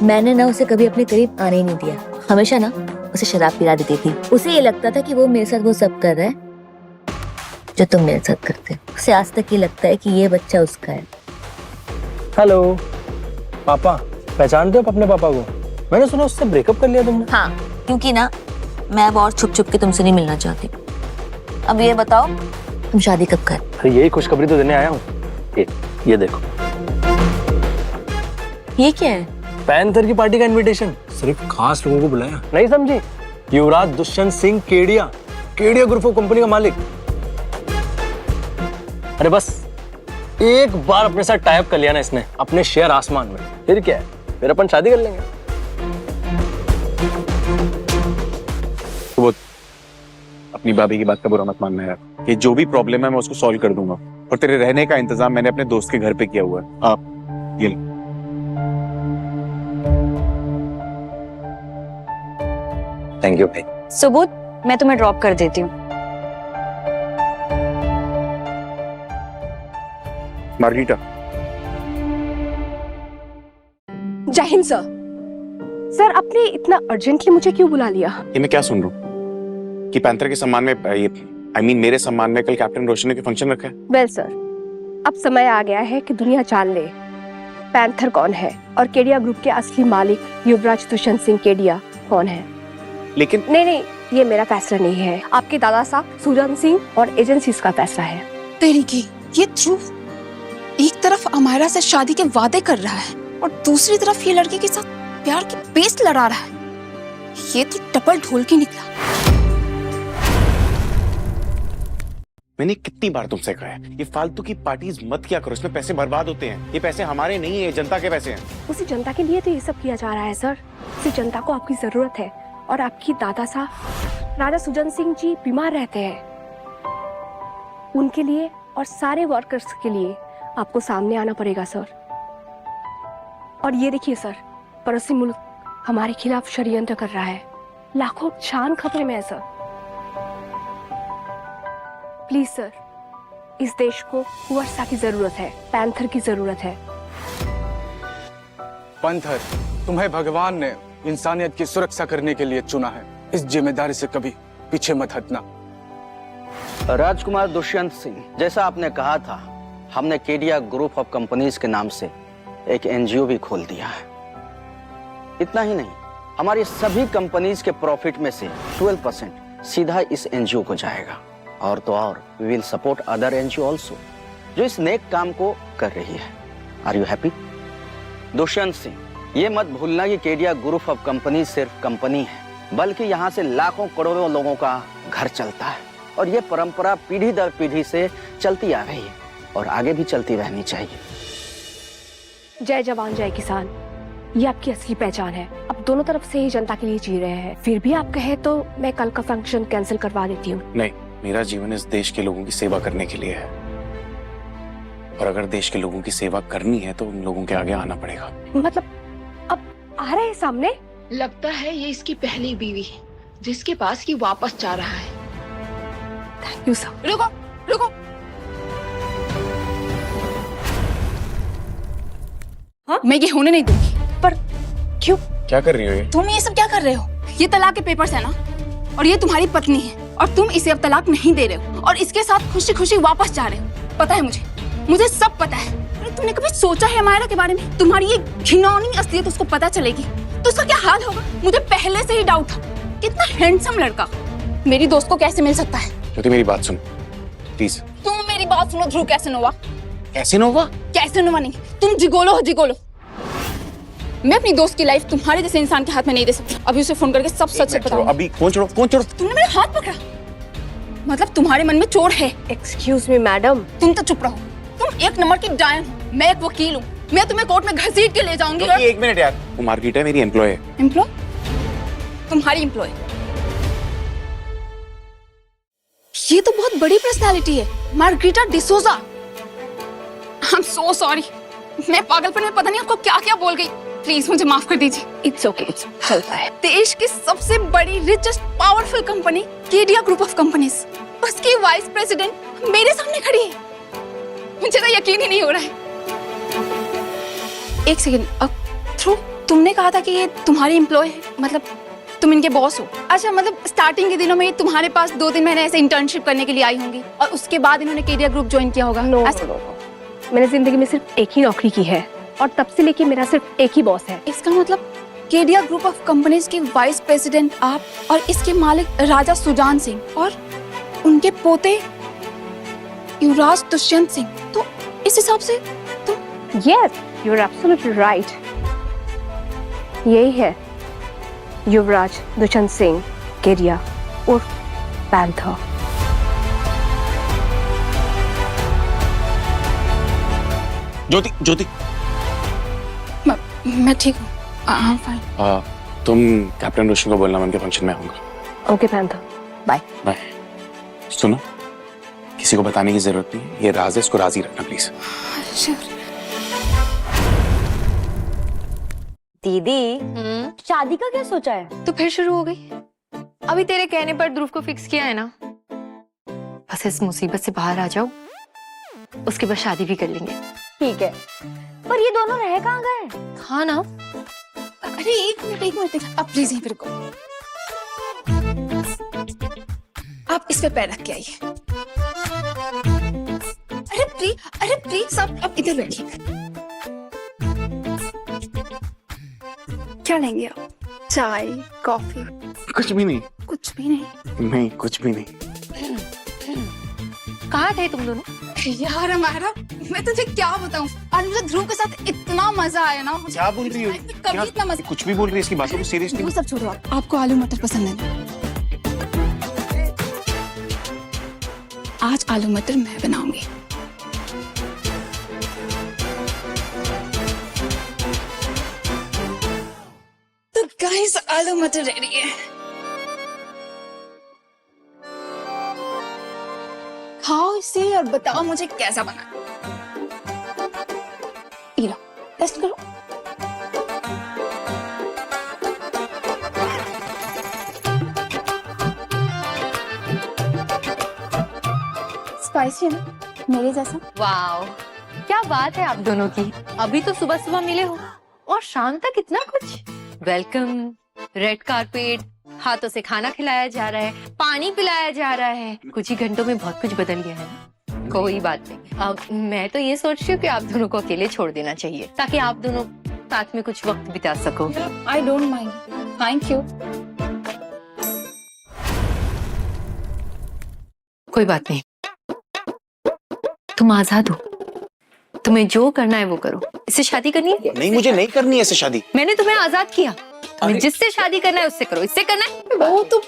मैंने ना उसे कभी अपने करीब आने ही नहीं दिया। हमेशा ना उसे शराब पिला देती थी। उसे ये लगता था कि वो मेरे साथ वो सब कर रहा है जो तुम मेरे साथ करते हो। उसे आज तक ये लगता है कि ये बच्चा उसका है। हेलो पापा, पहचानते हो अपने पापा को? मैंने सुना उससे ब्रेकअप कर लिया तुमने। हाँ, क्योंकि ना मैं अब और छुप छुप के तुमसे नहीं मिलना चाहती। अब ये बताओ तुम शादी कब कर? अरे यही खुशखबरी तो देने आया हूँ। ये देखो, ये क्या है? पैंथर की पार्टी का इनविटेशन, सिर्फ खास लोगों को बुलाया। नहीं समझी? Yuvraj Dushyant Singh Kedia, Kedia group of company का मालिक। अरे बस एक बार अपने साथ टाइप कर लिया ना इसने, अपने शेयर आसमान में, फिर क्या है, फिर अपन शादी कर लेंगे। सुबोध, अपनी भाभी की बात का बुरा मत मानना यार। ये जो भी प्रॉब्लम है मैं उसको सॉल्व कर दूंगा, और तेरे रहने का इंतजाम मैंने अपने दोस्त के घर पे किया हुआ है। आप ये लो। थैंक यू भाई। सुबोध, मैं तुम्हें ड्रॉप कर देती हूँ। मार्गीटा, जय हिंद सर। सर आपने इतना अर्जेंटली मुझे क्यों बुला लिया? ये मैं क्या सुन रहा हूँ कि पैंथर के सम्मान में ये मेरे सम्मान में कल कैप्टन रोशन ने फंक्शन रखा है। वेल सर, अब समय आ गया है कि दुनिया जान ले पैंथर कौन है और केडिया ग्रुप के असली मालिक युवराज दुष्यंत सिंह केडिया कौन है। लेकिन नहीं, ये मेरा फैसला नहीं है, आपके दादा साहब सुजन सिंह और एजेंसीज का फैसला है। तेरी की ये ध्रुव एक तरफ अमायरा से शादी के वादे कर रहा है और दूसरी तरफ ये लड़के के साथ प्यार की पेस्ट लड़ा रहा है। ये तो डबल ढोल की निकला। मैंने कितनी बार तुमसे कहा है ये फालतू की पार्टीज मत किया करो, इसमें पैसे बर्बाद होते हैं। ये पैसे हमारे नहीं है, जनता के पैसे हैं। उसी जनता के लिए तो ये सब किया जा रहा है सर। उसी जनता को आपकी जरूरत है और आपकी दादा साहब राजा सुजन सिंह जी बीमार रहते हैं। उनके लिए और सारे वर्कर्स के लिए आपको सामने आना पड़ेगा सर। और ये देखिए सर, पड़ोसी मुल्क हमारे खिलाफ षड्यंत्र कर रहा है, लाखों जान खतरे में है सर। प्लीज सर, इस देश को वर्षा की जरूरत है, पैंथर की जरूरत है। पैंथर, तुम्हें भगवान ने इंसानियत की सुरक्षा करने के लिए चुना है। इस जिम्मेदारी से कभी पीछे मत हटना। राजकुमार दुष्यंत सिंह, जैसा आपने कहा था, हमने केडिया ग्रुप ऑफ कंपनीज के नाम से एक एनजीओ भी खोल दिया है। इतना ही नहीं, हमारी सभी कंपनीज के प्रॉफिट में से 12% सीधा इस एनजीओ को जाएगा। और तो और we will support other NGO also जो इस नेक काम को कर रही है। Are you happy? Dushyant Singh, ये मत भूलना कि केडिया ग्रुप ऑफ कंपनी सिर्फ कंपनी है, बल्कि यहाँ से लाखों करोड़ों लोगों का घर चलता है और ये परंपरा पीढ़ी दर पीढ़ी से चलती आ रही है और आगे भी चलती रहनी चाहिए। जय जवान जय किसान, ये आपकी असली पहचान है। अब दोनों तरफ से ही जनता के लिए जी रहे हैं। फिर भी आप कहे तो मैं कल का फंक्शन कैंसिल करवा देती हूँ। नहीं, मेरा जीवन इस देश के लोगों की सेवा करने के लिए है, और अगर देश के लोगों की सेवा करनी है तो उन लोगों के आगे आना पड़ेगा। मतलब अब आ रहे हैं सामने? लगता है ये इसकी पहली बीवी है जिसके पास ये वापस जा रहा है। Thank you sir. रुको रुको, हाँ? मैं ये होने नहीं दूंगी। पर क्यों? क्या कर रही हो ये? तुम ये सब क्या कर रहे हो? ये तलाक के पेपर्स है ना, और ये तुम्हारी पत्नी है और तुम इसे अब तलाक नहीं दे रहे हो और इसके साथ खुशी खुशी वापस जा रहे हो। पता है मुझे सब पता है। अरे तुमने कभी सोचा है अमायरा के बारे में? तुम्हारी ये घिनौनी असलियत उसको पता चलेगी तो उसका क्या हाल होगा? मुझे पहले से ही डाउट था। कितना हैंडसम लड़का मेरी दोस्त को कैसे मिल सकता है? ज्योति, मेरी बात सुन प्लीज। तुम मेरी बात सुनो ध्रुव। कैसेनोवा? कैसेनोवा? कैसेनोवा नहीं, तुम जिगोलो हो, जिगोलो। मैं अपनी दोस्त की लाइफ तुम्हारे जैसे इंसान के हाथ में नहीं दे सकती। अभी उसे फोन करके सब सच बताऊंगी। अभी फोन छोड़ो, फोन छोड़ो। तुमने मेरा हाथ पकड़ा, मतलब तुम्हारे मन में चोर है। Excuse me madam. तुम तो चुप रहो। तुम एक नंबर की डायन हो, मैं एक वकील हूँ। मैं तुम्हें कोर्ट में घसीट के ले जाऊंगी। और... एक मिनट यार, वो मार्केट है, मेरी एम्प्लॉय है। एम्प्लॉय? तुम्हारी एम्प्लॉय? ये तो बहुत बड़ी पर्सनालिटी है, Margarita D'Souza. I am so sorry, मैं पागलपन में पता नहीं आपको क्या क्या बोल गई। प्लीज मुझे माफ कर दीजिए। इट्स ओके, चलता है। देश की सबसे बड़ी richest powerful company Kedia group of companies, उसकी वाइस प्रेसिडेंट मेरे सामने खड़ी है। मुझे तो यकीन ही नहीं हो रहा है। एक सेकंड, ध्रुव, तुमने कहा था कि ये तुम्हारी एम्प्लॉय है, मतलब तुम इनके बॉस हो? अच्छा, मतलब स्टार्टिंग के दिनों में तुम्हारे पास 2-3 महीने ऐसे इंटर्नशिप करने के लिए आई होंगी और उसके बाद इन्होंने केडिया ग्रुप ज्वाइन किया होगा? नो, मैंने जिंदगी में सिर्फ एक ही नौकरी की है और तब से लेके मेरा सिर्फ एक ही बॉस है। इसका मतलब केडिया ग्रुप ऑफ कंपनीज की वाइस प्रेसिडेंट आप और इसके मालिक राजा सुजान सिंह और उनके पोते युवराज दुष्यंत सिंह। तो इस हिसाब से तो yes, you are absolutely right. यही है युवराज दुष्यंत सिंह केडिया उर्फ पैंथर। ज्योति ज्योति, मैं ठीक हूँ। फाइन। तुम कैप्टन रोशन को बोलना मैं उनके फंक्शन में आऊंगा। Okay panther, bye bye. सुनो, किसी को बताने की जरूरत नहीं, ये राज है, इसको राजी रखना प्लीज। दीदी शादी का क्या सोचा है? तो फिर शुरू हो गई। अभी तेरे कहने पर ध्रुव को फिक्स किया है ना, बस इस मुसीबत से बाहर आ जाओ, उसके बाद शादी भी कर लेंगे। ठीक है, पर ये दोनों रह कहाँ गए? हाँ ना। अरे एक मिनट आप प्लीज यहीं पे रुको। आप इस पे पैर रख के आइए। अरे प्लीज आप इधर बैठिए। क्या लेंगे आप? चाय, कॉफी? कुछ भी नहीं। कुछ भी नहीं? नहीं, कुछ भी नहीं। कहाँ थे तुम दोनों? यार हमारा, मैं तुझे क्या बताऊं, आज मुझे ध्रुव के साथ इतना मजा आया ना। क्या बोल रही हो? कभी इतना मजा। कुछ भी बोल रही है, इसकी बातों को सीरियसली। वो सब छोड़ो, आपको आलू मटर पसंद है ना? आज आलू मटर मैं बनाऊंगी। तो गाइस, आलू मटर रेडी है। खाओ इसे और बताओ मुझे कैसा बना। ये लो, टेस्ट करो। स्पाइसी है ना, मेरे जैसा। वाओ, क्या बात है आप दोनों की। अभी तो सुबह सुबह मिले हो और शाम तक इतना कुछ। वेलकम, रेड कारपेट, हाथों से खाना खिलाया जा रहा है, पानी पिलाया जा रहा है। कुछ ही घंटों में बहुत कुछ बदल गया है ना। कोई बात नहीं, अब मैं तो ये सोच रही हूँ कि आप दोनों को अकेले छोड़ देना चाहिए, ताकि आप दोनों साथ में कुछ वक्त बिता सको। आई डोंट माइंड, थैंक यू। कोई बात नहीं, तुम आजाद हो, तुम्हें जो करना है वो करो। इससे शादी करनी है? नहीं, मुझे नहीं करनी है इससे शादी। मैंने तुम्हें आजाद किया, तुम्हें जिससे शादी करना है उससे करो। इससे करना है वो तो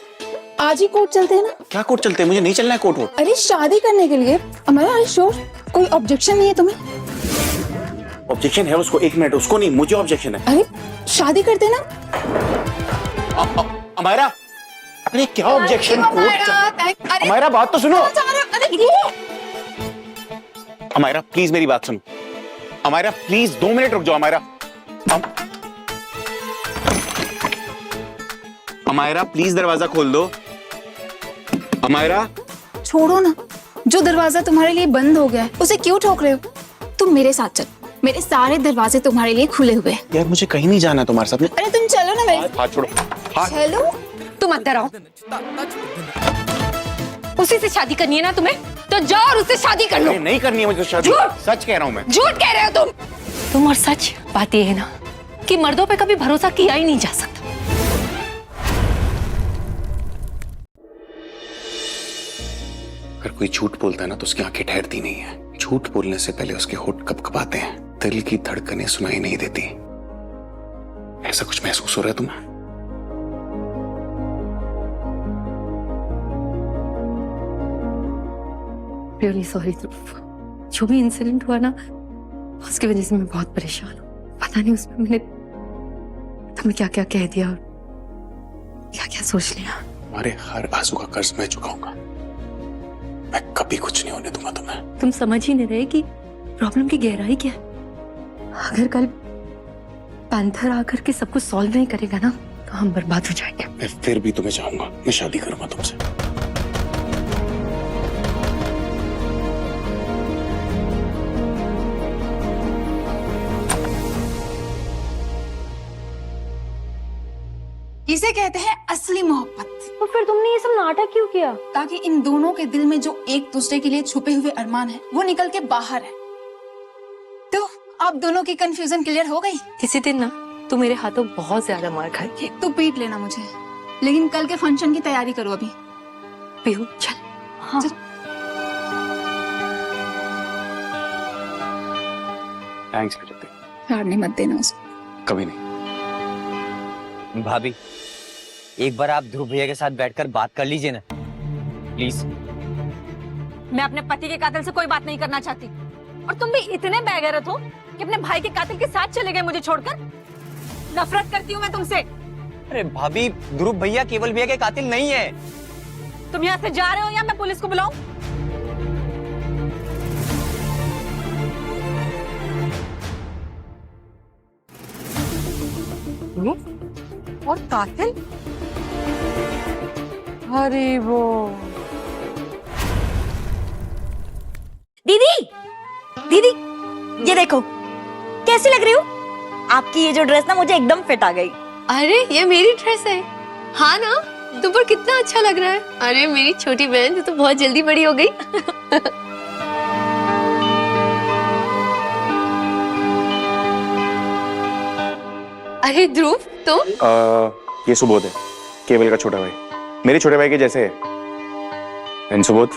आज ही कोर्ट चलते हैं ना। क्या कोर्ट चलते हैं? मुझे नहीं चलना है कोर्ट वोट। अरे शादी करने के लिए हमारा श्योर, कोई ऑब्जेक्शन नहीं है तुम्हें? ऑब्जेक्शन है उसको, 1 मिनट, उसको नहीं, मुझे ऑब्जेक्शन है। अरे शादी करते ना। अमायरा, अरे क्या ऑब्जेक्शन? अमायरा बात तो सुनो। अमायरा प्लीज मेरी बात सुनो। अमायरा प्लीज 2 मिनट रुक जाओ। अमायरा, अमायरा प्लीज दरवाजा खोल दो। अमायरा छोड़ो ना, जो दरवाजा तुम्हारे लिए बंद हो गया है उसे क्यों ठोक रहे हो? तुम मेरे साथ चल, मेरे सारे दरवाजे तुम्हारे लिए खुले हुए हैं। यार मुझे कहीं नहीं जाना तुम्हारे साथ में। अरे तुम चलो ना मेरे। हाथ छोड़ो, हाथ। चलो। तुम अंदर आओ। उसी से शादी करनी है ना तुम्हें, तो जाओ और उससे शादी कर लो। नहीं करनी है मुझे शादी। सच कह रहा हूँ मैं। झूठ कह रहे हो तुम और सच बात ये है ना कि मर्दों पे कभी भरोसा किया ही नहीं जा सकता। अगर कोई झूठ बोलता है ना तो उसकी आंखें ठहरती नहीं है। झूठ बोलने से पहले उसके होंठ कपकपाते हैं, दिल की धड़कनें सुनाई नहीं देती। ऐसा कुछ महसूस हो रहा है तुम्हें? रियली सॉरी ध्रुव, जो भी इंसिडेंट हुआ ना उसकी वजह से मैं बहुत परेशान हूँ। पता नहीं उसमें मैंने तुम्हें क्या क्या कह दिया और क्या क्या सोच लिया। हमारे हर आंसू का कर्ज मैं चुकाऊंगा। मैं कभी कुछ नहीं होने दूंगा तुम्हें। तुम समझ ही नहीं रहे कि प्रॉब्लम की गहराई क्या है। अगर कल पैंथर आकर के सब कुछ सॉल्व नहीं करेगा ना तो हम बर्बाद हो जाएंगे। मैं फिर भी तुम्हें चाहूंगा, मैं शादी करूंगा तुमसे। इसे कहते हैं असली मोहब्बत। तो फिर तुमने ये सब नाटक क्यों किया? ताकि इन दोनों के दिल में जो एक दूसरे के लिए छुपे हुए अरमान है वो निकल के बाहर है। तो आप दोनों की कंफ्यूजन क्लियर हो गई? किसी दिन ना तो मेरे हाथों बहुत ज्यादा मार खाएगी। तो पीट लेना मुझे, लेकिन कल के फंक्शन की तैयारी करो अभी। पीहू चल। हाँ। थैंक्स कृति। हारने मत देना उसको। कभी नहीं। भाभी, एक बार आप ध्रुव भैया के साथ बैठकर बात कर लीजिए ना प्लीज। मैं अपने पति के कातिल से कोई बात नहीं करना चाहती, और तुम भी इतने बेगैरत हो कि अपने भाई के कातिल के साथ चले गए मुझे छोड़कर। नफरत करती हूँ मैं तुमसे। अरे भाभी, ध्रुव भैया केवल भैया के कातिल नहीं है। तुम यहाँ से जा रहे हो या मैं पुलिस को बुलाऊं? और कातिल? अरे वो दीदी, दीदी ये देखो कैसी लग रही हूँ। आपकी ये जो ड्रेस ना मुझे एकदम फिट आ गई। अरे ये मेरी ड्रेस है। हाँ ना, तुम पर कितना अच्छा लग रहा है। अरे मेरी छोटी बहन, तू तो बहुत जल्दी बड़ी हो गई। अरे ध्रुव तुम? ये सुबोध है, केवल का छोटा भाई। मेरे छोटे भाई के जैसे है। एंड सुबोध,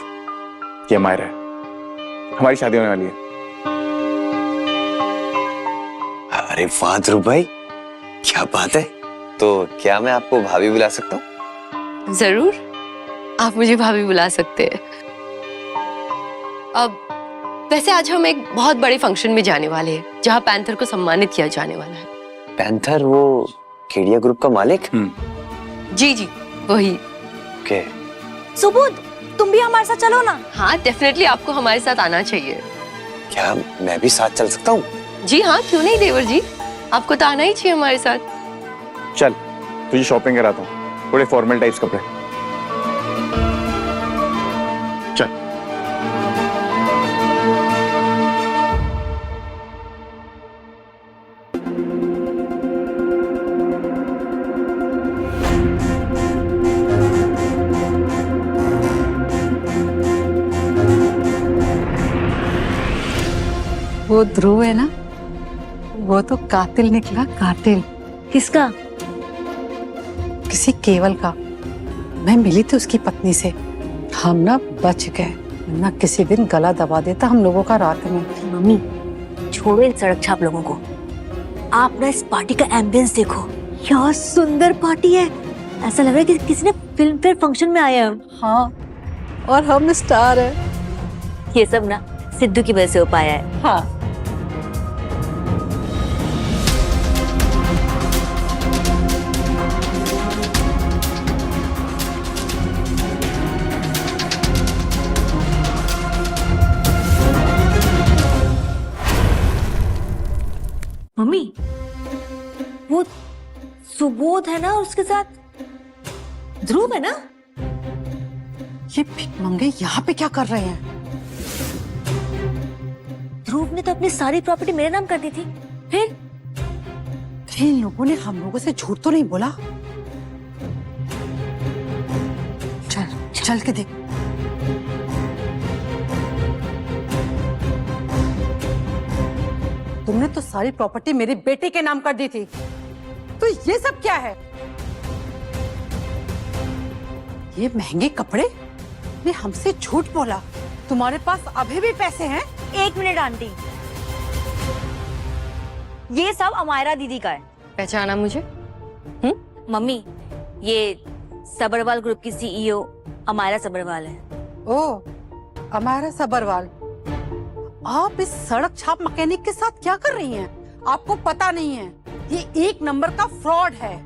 ये मायरा है। हमारी शादी होने वाली है। अरे वाह ध्रुव भाई, क्या बात है। तो क्या मैं आपको भाभी बुला सकता हूँ? जरूर, आप मुझे भाभी बुला सकते हैं। अब वैसे आज हम एक बहुत बड़े फंक्शन में जाने वाले हैं, जहाँ पैंथर को सम्मानित किया जाने वाला है। पैंथर वो केडिया ग्रुप का मालिक? जी जी वही। ओके। सुबोध, तुम भी हमारे साथ चलो ना। हाँ डेफिनेटली, आपको हमारे साथ आना चाहिए। क्या मैं भी साथ चल सकता हूँ? जी हाँ, क्यों नहीं देवर जी, आपको तो आना ही चाहिए हमारे साथ। चल, तुझे शॉपिंग कराता हूँ, थोड़े फॉर्मल टाइप्स कपड़े। चल। वो ध्रुव है ना, वो तो कातिल निकला, कातिल। किसका? किसी केवल का। मैं मिली थी उसकी पत्नी से, हम ना बच गए, वरना किसी दिन गला दबा देता हम लोगों का रात में। मम्मी छोड़ो इन सड़क छाप लोगों को, आप ना इस पार्टी का एम्बियंस देखो। क्या सुंदर पार्टी है, ऐसा लग रहा है कि किसी ने फिल्म फेयर फंक्शन में आया हम। हाँ, और हम स्टार है। ये सब ना सिद्धू की वजह से हो पाया है। हाँ। मम्मी वो सुबोध है ना, और उसके साथ ध्रुव है ना? ये भिखमंगे यहाँ पे क्या कर रहे हैं? ध्रुव ने तो अपनी सारी प्रॉपर्टी मेरे नाम कर दी थी, फिर कहीं इन लोगों ने हम लोगों से झूठ तो नहीं बोला? चल चल के देख। तुमने तो सारी प्रॉपर्टी मेरे बेटे के नाम कर दी थी, तो ये सब क्या है? ये महंगे कपड़े? ने हमसे झूठ बोला। तुम्हारे पास अभी भी पैसे हैं? 1 मिनट आंटी, ये सब अमायरा दीदी का है। पहचाना मुझे? मम्मी ये सबरवाल ग्रुप की सीईओ अमायरा सबरवाल है। ओ, अमायरा सबरवाल। आप इस सड़क छाप मैकेनिक के साथ क्या कर रही हैं? आपको पता नहीं है, ये 1 नंबर का फ्रॉड है,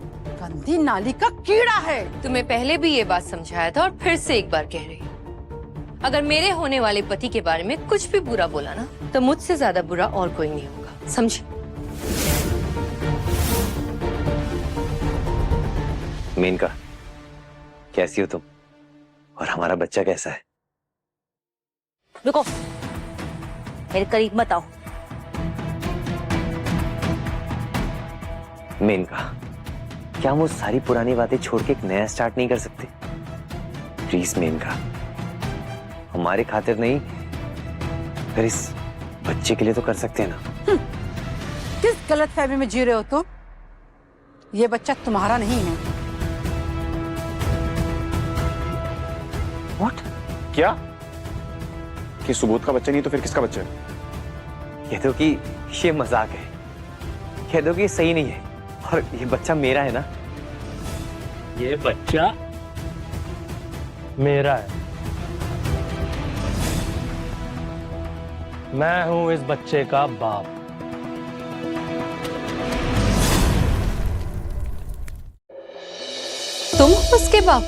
गंदी नाली का कीड़ा है। तुम्हें पहले भी ये बात समझाया था और फिर से एक बार कह रही हूँ, अगर मेरे होने वाले पति के बारे में कुछ भी बुरा बोला ना, तो मुझसे ज्यादा बुरा और कोई नहीं होगा, समझी? मेनका, कैसी हो तुम? और हमारा बच्चा कैसा है? रुको, मेरे करीब मत आओ। मेनका, क्या हम वो सारी पुरानी बातें छोड़ के एक नया स्टार्ट नहीं कर सकते? प्लीज मेनका, हमारे खातिर नहीं, फिर इस बच्चे के लिए तो कर सकते हैं ना? किस गलतफहमी में जी रहे हो तुम? ये बच्चा तुम्हारा नहीं है। व्हाट? क्या? कि सुबोध का बच्चा नहीं तो फिर किसका बच्चा है? कह दो कि ये मजाक है, कह दो कि ये सही नहीं है, और ये बच्चा मेरा है ना। ये बच्चा मेरा है। मैं हूं इस बच्चे का बाप। तुम उसके बाप?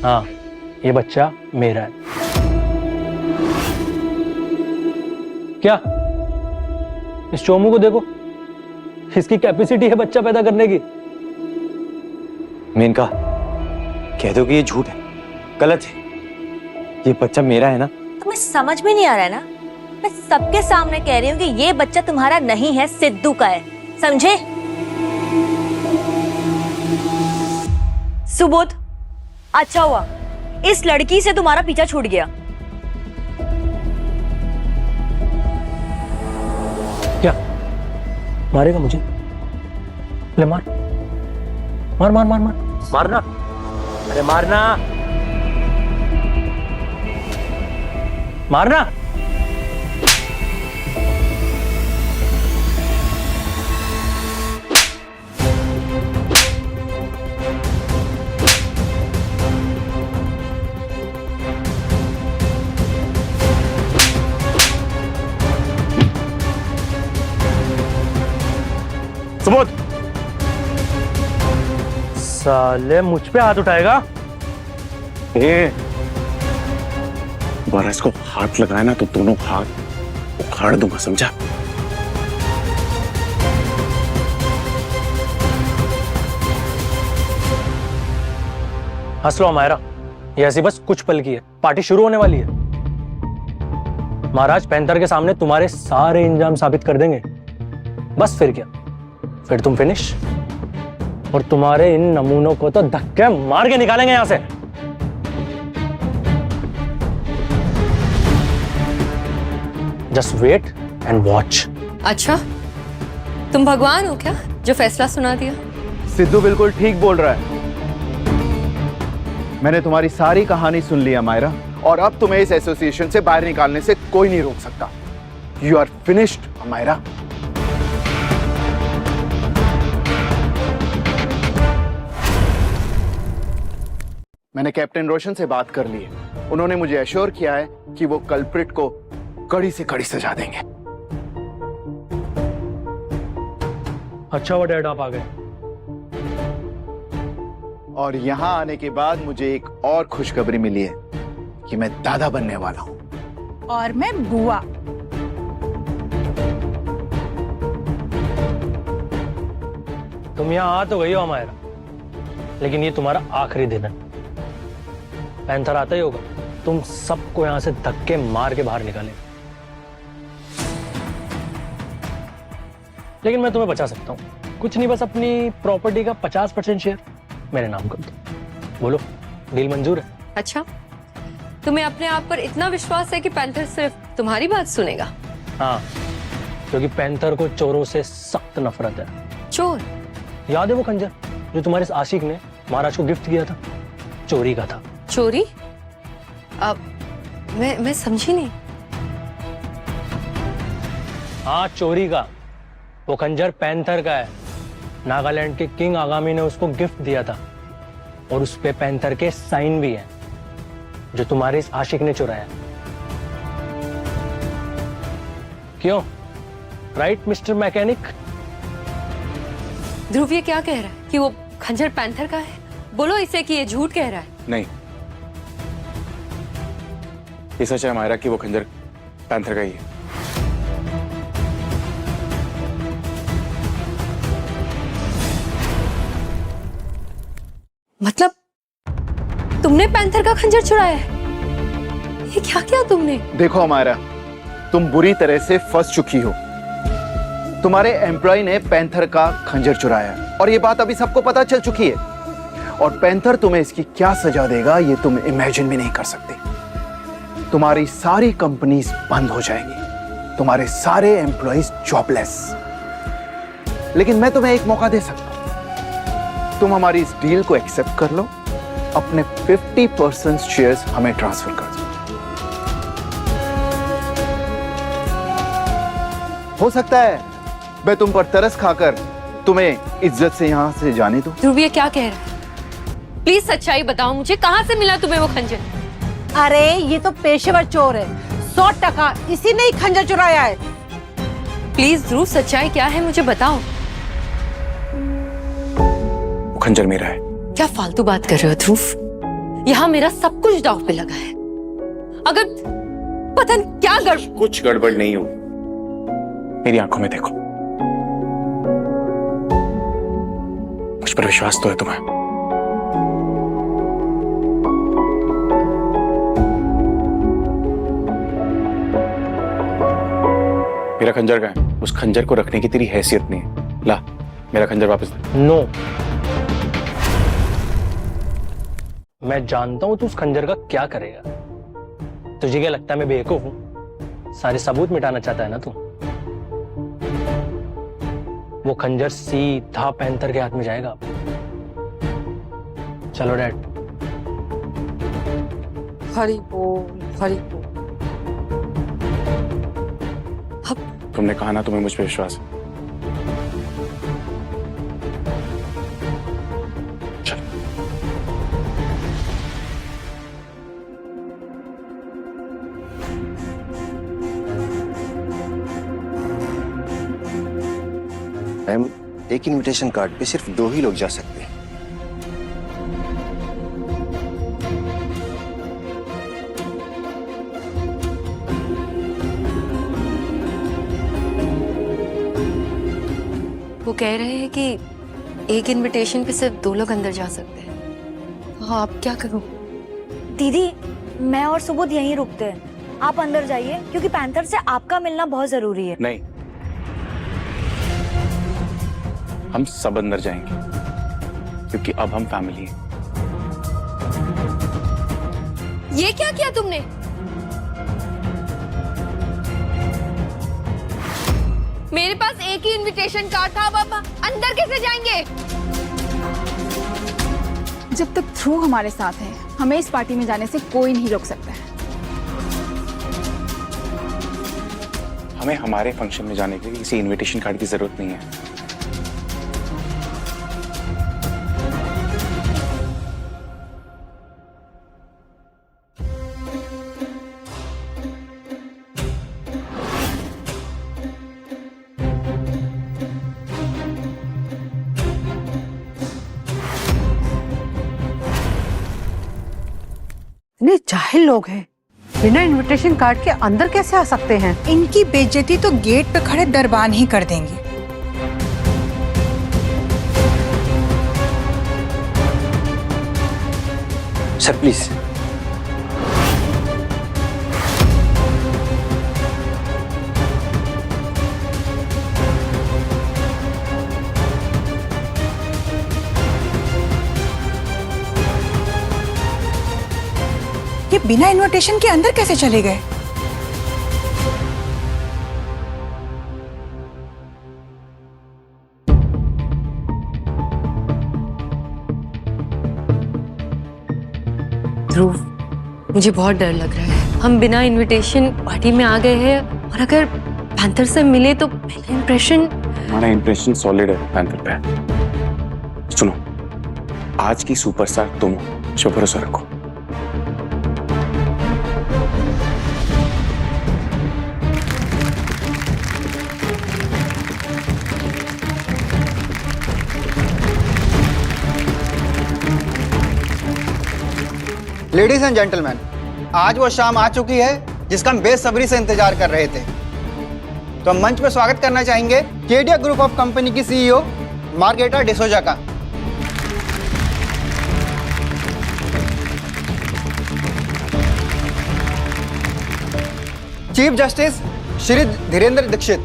हाँ, ये बच्चा मेरा है। क्या? इस चोमू को देखो, इसकी कैपेसिटी है बच्चा पैदा करने की। मेनका, कह दो कि ये झूठ है, गलत है, ये बच्चा मेरा है ना। तुम्हें समझ में नहीं आ रहा है ना? मैं सबके सामने कह रही हूँ कि ये बच्चा तुम्हारा नहीं है, सिद्धू का है, समझे? सुबोध, अच्छा हुआ इस लड़की से तुम्हारा पीछा छूट गया। क्या मारेगा मुझे? ले मार मार मार मार मार मारना, अरे मारना मारना। सुबोध, साले मुझ पे हाथ उठाएगा? दोबारा इसको हाथ लगाया ना तो दोनों हाथ उखाड़ दूंगा, समझा? हंस लो अमायरा, ये ऐसी बस कुछ पल की है, पार्टी शुरू होने वाली है। महाराज पैंथर के सामने तुम्हारे सारे इंजाम साबित कर देंगे। बस फिर क्या, फिर तुम फिनिश, और तुम्हारे इन नमूनों को तो धक्के मार के निकालेंगे यहां से। Just wait and watch. अच्छा, तुम भगवान हो क्या जो फैसला सुना दिया? सिद्धू बिल्कुल ठीक बोल रहा है। मैंने तुम्हारी सारी कहानी सुन ली अमायरा, और अब तुम्हें इस एसोसिएशन से बाहर निकालने से कोई नहीं रोक सकता। You are finished Amaira. मैंने कैप्टन रोशन से बात कर ली है। उन्होंने मुझे एश्योर किया है कि वो कल्प्रिट को कड़ी से कड़ी सजा देंगे। अच्छा हुआ डैड आप आ गए। और यहां आने के बाद मुझे एक और खुशखबरी मिली है कि मैं दादा बनने वाला हूं। और मैं बुआ। तुम यहां आ तो गई हो अमायरा, लेकिन ये तुम्हारा आखिरी दिन है। पैंथर आता ही होगा, तुम सबको यहां से धक्के मार के बाहर निकालेगा। लेकिन मैं तुम्हें बचा सकता हूं, कुछ नहीं, बस अपनी प्रॉपर्टी का 50% शेयर मेरे नाम कर दो। बोलो, डील मंजूर है? अच्छा, तुम्हें अपने आप पर इतना विश्वास है कि पैंथर सिर्फ तुम्हारी बात सुनेगा? हाँ, क्योंकि पैंथर को चोरों से सख्त नफरत है। चोर? याद है वो खंजर जो तुम्हारे इस आशिक ने महाराज को गिफ्ट किया था? चोरी का था। चोरी? अब मैं समझी नहीं। हाँ, चोरी का। वो खंजर पैंथर का है। नागालैंड के किंग आगामी ने उसको गिफ्ट दिया था, और उस पे पैंथर के साइन भी हैं, जो तुम्हारे इस आशिक ने चुराया। क्यों? Right mister mechanic? ध्रुव ये क्या कह रहा है कि वो खंजर पैंथर का है? बोलो इसे कि ये झूठ कह रहा है। नहीं, ये सच है अमायरा कि वो खंजर पैंथर का ही है। मतलब तुमने पैंथर का खंजर चुराया है? ये क्या किया तुमने? देखो अमायरा, तुम बुरी तरह से फंस चुकी हो। तुम्हारे एम्प्लॉय ने पैंथर का खंजर चुराया, और ये बात अभी सबको पता चल चुकी है। और पैंथर तुम्हें इसकी क्या सजा देगा ये तुम इमेजिन भी नहीं कर सकते। तुम्हारी सारी कंपनीज बंद हो जाएंगी, तुम्हारे सारे एम्प्लॉयज जॉबलेस। लेकिन मैं तुम्हें एक मौका दे सकता हूं। तुम हमारी इस डील को एक्सेप्ट कर लो, अपने 50% शेयर्स हमें ट्रांसफर कर दो। हो सकता है मैं तुम पर तरस खाकर तुम्हें इज्जत से यहां से जाने दूं। ध्रुव ये क्या कह रहा है? प्लीज सच्चाई बताओ मुझे, कहाँ से मिला तुम्हें वो खंजर? अरे ये तो पेशेवर चोर है, 100% इसी ने ही खंजर चुराया है। प्लीज ध्रुव सच्चाई क्या है मुझे बताओ। वो खंजर मेरा है। क्या फालतू बात कर रहे हो ध्रुव? यहाँ मेरा सब कुछ दांव पे लगा है। अगर पता नहीं क्या कुछ गड़बड़ नहीं हो, मेरी आंखों में देखो, मुझ पर विश्वास तो है तुम्हें? मेरा खंजर कहाँ है? उस खंजर को रखने की तेरी हैसियत नहीं है। ला मेरा खंजर वापस दे। नो, मैं जानता हूं तू उस खंजर का क्या करेगा। तुझे क्या लगता है मैं बेवकूफ हूं? सारे सबूत मिटाना चाहता है ना तू? वो खंजर सीधा पैंथर के हाथ में जाएगा। चलो डैड। हरि बोल, हरि बोल। तुमने कहा ना तुम्हें मुझ पर विश्वास है। चल। मैम, एक इनविटेशन कार्ड पे सिर्फ 2 ही लोग जा सकते हैं। वो कह रहे हैं कि एक इनविटेशन पे सिर्फ 2 लोग अंदर जा सकते हैं। हाँ, आप क्या करूं? दीदी मैं और सुबोध यहीं रुकते हैं, आप अंदर जाइए क्योंकि पैंथर से आपका मिलना बहुत जरूरी है। नहीं, हम सब अंदर जाएंगे क्योंकि अब हम फैमिली हैं। ये क्या किया तुमने? मेरे पास एक ही इनविटेशन कार्ड था, अब अंदर कैसे जाएंगे? जब तक ध्रुव हमारे साथ है हमें इस पार्टी में जाने से कोई नहीं रोक सकता है। हमें हमारे फंक्शन में जाने के लिए किसी इनविटेशन कार्ड की जरूरत नहीं है। इतने जाहिल लोग हैं, बिना इनविटेशन कार्ड के अंदर कैसे आ सकते हैं? इनकी बेइज्जती तो गेट पे खड़े दरबान ही कर देंगे। Sir please. ये बिना इनविटेशन के अंदर कैसे चले गए? ध्रुव मुझे बहुत डर लग रहा है। हम बिना इनविटेशन पार्टी में आ गए हैं और अगर पैंथर से मिले तो पहला इंप्रेशन। हमारा इंप्रेशन सॉलिड है पैंथर पे। सुनो, आज की सुपरस्टार तुम हो, मुझ पर भरोसा रखो। लेडीज एंड जेंटलमैन, आज वो शाम आ चुकी है जिसका हम बेसब्री से इंतजार कर रहे थे। तो हम मंच पर स्वागत करना चाहेंगे केडिया ग्रुप ऑफ कंपनी की सीईओ मार्गेटा डिसोजा का। चीफ जस्टिस श्री धीरेन्द्र दीक्षित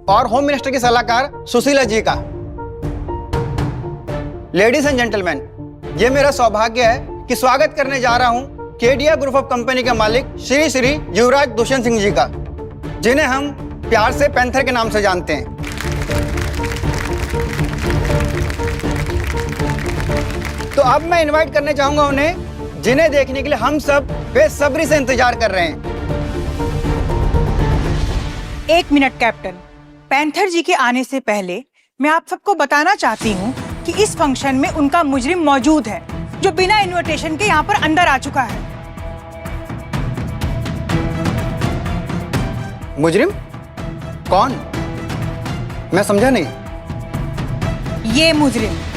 और होम मिनिस्टर की सलाहकार सुशीला जी का। लेडीज एंड जेंटलमैन, ये मेरा सौभाग्य है कि स्वागत करने जा रहा हूं केडिया ग्रुप ऑफ कंपनी के मालिक श्री श्री युवराज दुष्यंत सिंह जी का, जिन्हें हम प्यार से पैंथर के नाम से जानते हैं। तो अब मैं इनवाइट करने चाहूंगा उन्हें, जिन्हें देखने के लिए हम सब बेसब्री से इंतजार कर रहे हैं। 1 मिनट कैप्टन, पैंथर जी के आने से पहले मैं आप सबको बताना चाहती हूँ कि इस फंक्शन में उनका मुजरिम मौजूद है, जो बिना इनविटेशन के यहाँ पर अंदर आ चुका है। मुजरिम? कौन? मैं समझा नहीं। ये मुजरिम।